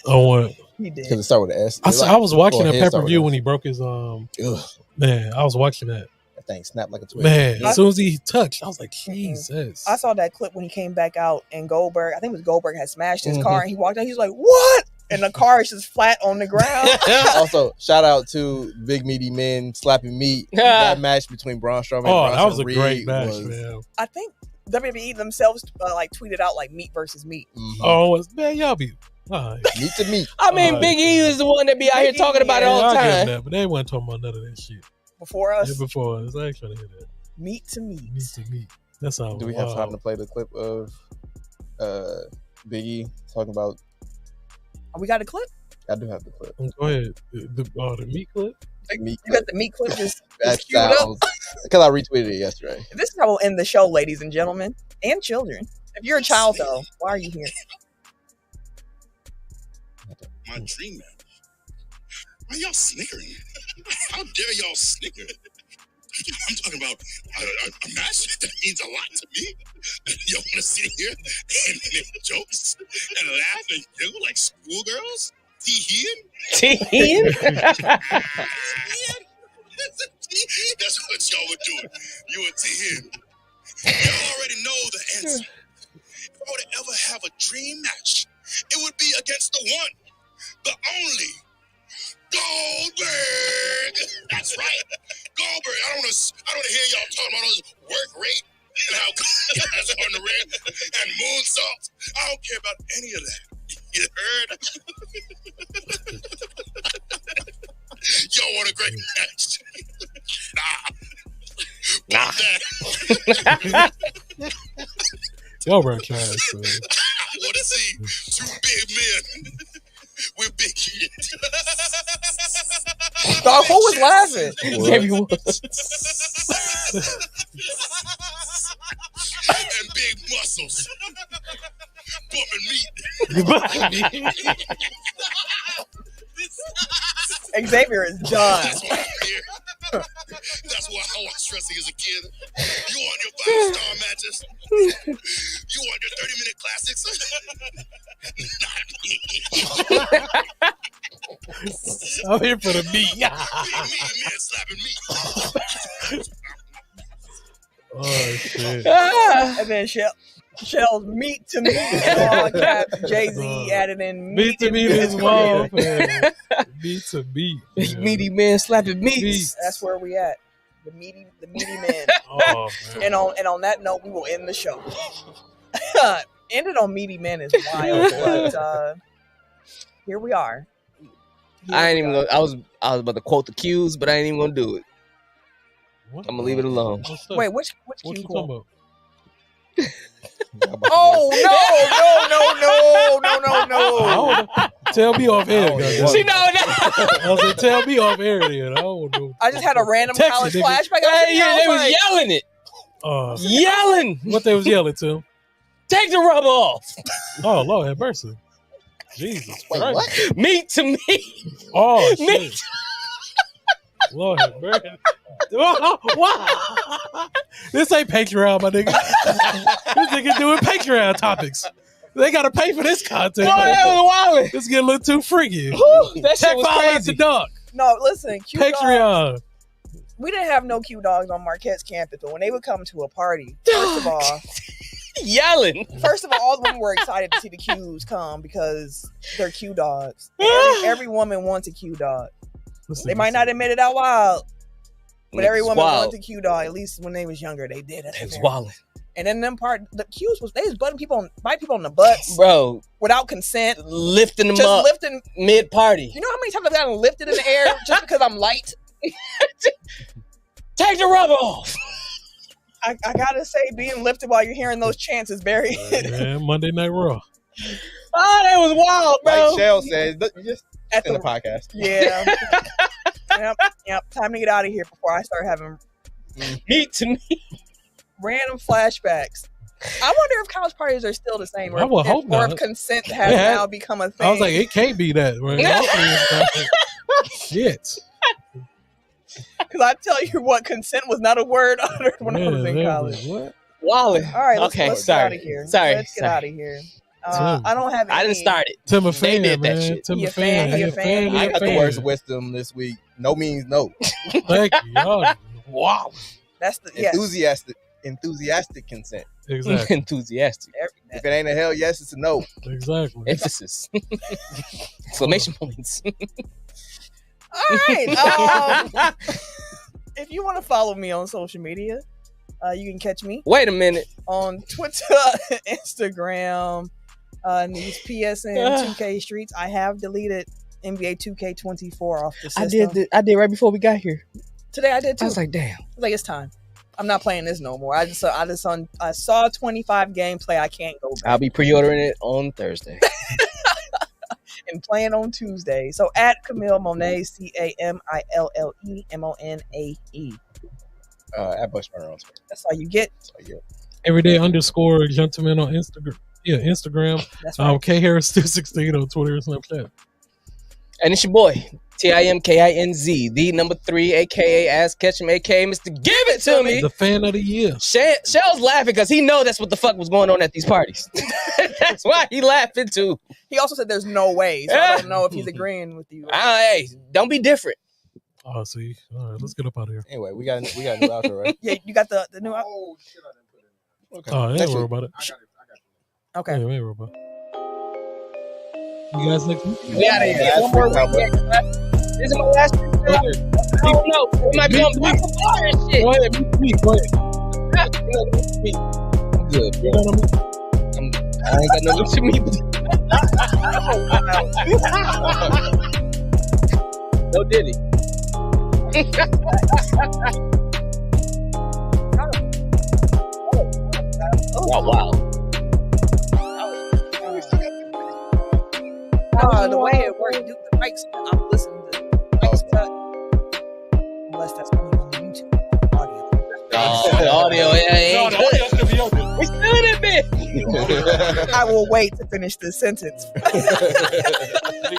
Oh, what? He did. Because it started with an S. I was watching that pay-per-view when he broke his man, I was watching that. That thing snapped like a twig. Man, as soon as he touched, I was like, Jesus. I saw that clip when he came back out and Goldberg, I think it was Goldberg, had smashed his car and he walked out. He's like, what? And the car is just flat on the ground. Also, shout out to Big Meaty Men slapping meat. That match between Braun Strowman and Bronson that was a Reed great match, man. I think WWE themselves like tweeted out like meat versus meat. Oh, man, y'all be meat to meat. I mean, Big E is the one that be out here talking about it all the time. That, but they weren't talking about none of that shit. Before us? Yeah, before us. I ain't trying to hear that. Meat to meat. Meat to meat. That's all. Do we have time to play the clip of Big E talking about? We got a clip? I do have the clip. Go ahead. The meat clip? You got the meat clip just queued up? Because I retweeted it yesterday. This is how we'll end the show, ladies and gentlemen. And children. If you're a child, though, why are you here? My dream match. Why y'all snickering? How dare y'all snicker? I'm talking about a match that means a lot to me. Y'all want to sit here and make jokes and girls? Tihin? Team? That's what y'all would do. You would Tihin. Y'all already know the answer. If I were to ever have a dream match, it would be against the one, the only, Goldberg. That's right, Goldberg. I don't want to hear y'all talking about all this work rate and how guys on the ring and moonsaults. I don't care about any of that. You heard? Y'all want a great match? Nah. Y'all run trash, man. I want to see two big men with big kids. Dog, who was laughing? Everyone. And big muscles. Bumming meat. Xavier is done. That's why I'm here. That's why I watched wrestling as a kid. You want your 5-star matches? You want your 30-minute classics? Not me. I'm here for the meat. Big meaty man slapping meat. Oh shit. And then Shell's meat to me. All caps. Jay-Z added in Meat to meat is wild, man. Meat to meat. Big meaty man slapping meats. That's where we at. The meaty men. Oh man. And on that note, we will end the show. Ended on meaty men is wild, but here we are. I ain't even gonna. I was about to quote the cues, but I ain't even gonna do it. What? I'm gonna leave it alone. What's up? Wait, which What cue you quote? talking about? Oh no! Tell me off air, goddamn. She know that. I said, tell me off air then. I don't know. I just had a random Text college it, nigga. flashback. Hey, yeah, they was yelling it. Yelling. What they was yelling to? Take the rubber off. Oh, Lord have mercy. Jesus Christ. What? Meat to me. Oh, Meat. shit. Lord have mercy. Wow. This ain't Patreon, my nigga. This nigga doing Patreon topics. They gotta pay for this content. Boy, that was wild. This getting a little too freaky. That shit was crazy. Dog. No, listen, Q dogs. Patreon. We didn't have no Q dogs on Marquette's campus, but when they would come to a party, first of all, Yelling. all of them were excited to see the Qs come because they're Q dogs. And every woman wants a Q dog. They might not admit it out loud, but every woman wants a Q dog. At least when they was younger, they did. It was wild. And then the Qs was they was butting people bite people on the butts, Bro, without consent, lifting them just up lifting. mid party. You know how many times I've gotten lifted in the air just because I'm light? Take the rubber off. I gotta say, being lifted while you're hearing those chants is very. Man, Monday Night Raw. Oh, that was wild, bro. Like Shell says, just At in the podcast. Yeah. Yep. Time to get out of here before I start having Meat to me. random flashbacks. I wonder if college parties are still the same, I would hope or not. if consent has now become a thing. I was like, it can't be that. Right? Shit. Because I tell you what, consent was not a word uttered when I was in college. What? Wally. All right, let's Okay, get sorry. out of here. Sorry. Let's get out of here. I don't have any. I didn't start it. Tim a They fan, did that man. shit. Tim He a a fan, fan. he a fan. He I a got the fan. words of wisdom this week. No means no. Thank you. Y'all. Wow. That's the yes. Enthusiastic consent. Exactly. Enthusiastic. If it ain't a hell yes, it's a no. Exactly. Emphasis. Exclamation points. All right. If you want to follow me on social media, you can catch me Wait a minute. on Twitter, Instagram, these PSN 2K streets. I have deleted NBA 2K24 off the system. I did right before we got here. Today I did too. I was like, damn. It's time. I'm not playing this no more. I saw 25 gameplay. I can't go back. I'll be pre-ordering it on Thursday. And playing on Tuesday. So at Camille Monet, CamilleMonae. At Bushburner on Twitter. That's all you get. Everyday _ gentleman on Instagram. Yeah, Instagram. That's right. K Harris 216 on Twitter and Snapchat. And it's your boy, TIMKINZ, the number 3, aka Ass Ketchum, aka Mr. Give It To Me. The fan of the year. Shell's laughing because he know that's what the fuck was going on at these parties. That's why he laughing too. He also said there's no way, so I don't know if he's agreeing with you. Hey, don't be different. Oh, see. All right, let's get up out of here. Anyway, we got a new outro, right? Yeah, you got the new out? Oh shit! I didn't put it in. Okay. Oh, ain't Next worry week. about it. I got it. Okay. Yeah, ain't worry about it. You guys next week? We out of here. One more week. This is my last week. I don't know. It might be on Black Water and shit. Go ahead, me. Go ahead. I'm good, bro. I ain't got no to me. No Diddy. Oh, wow. The way it works, the mics, I'm listening to mics cut. Unless that's only on the YouTube audio. Oh, the audio, yeah, No, the audio should be open. we still in it, bitch. I will wait to finish the sentence.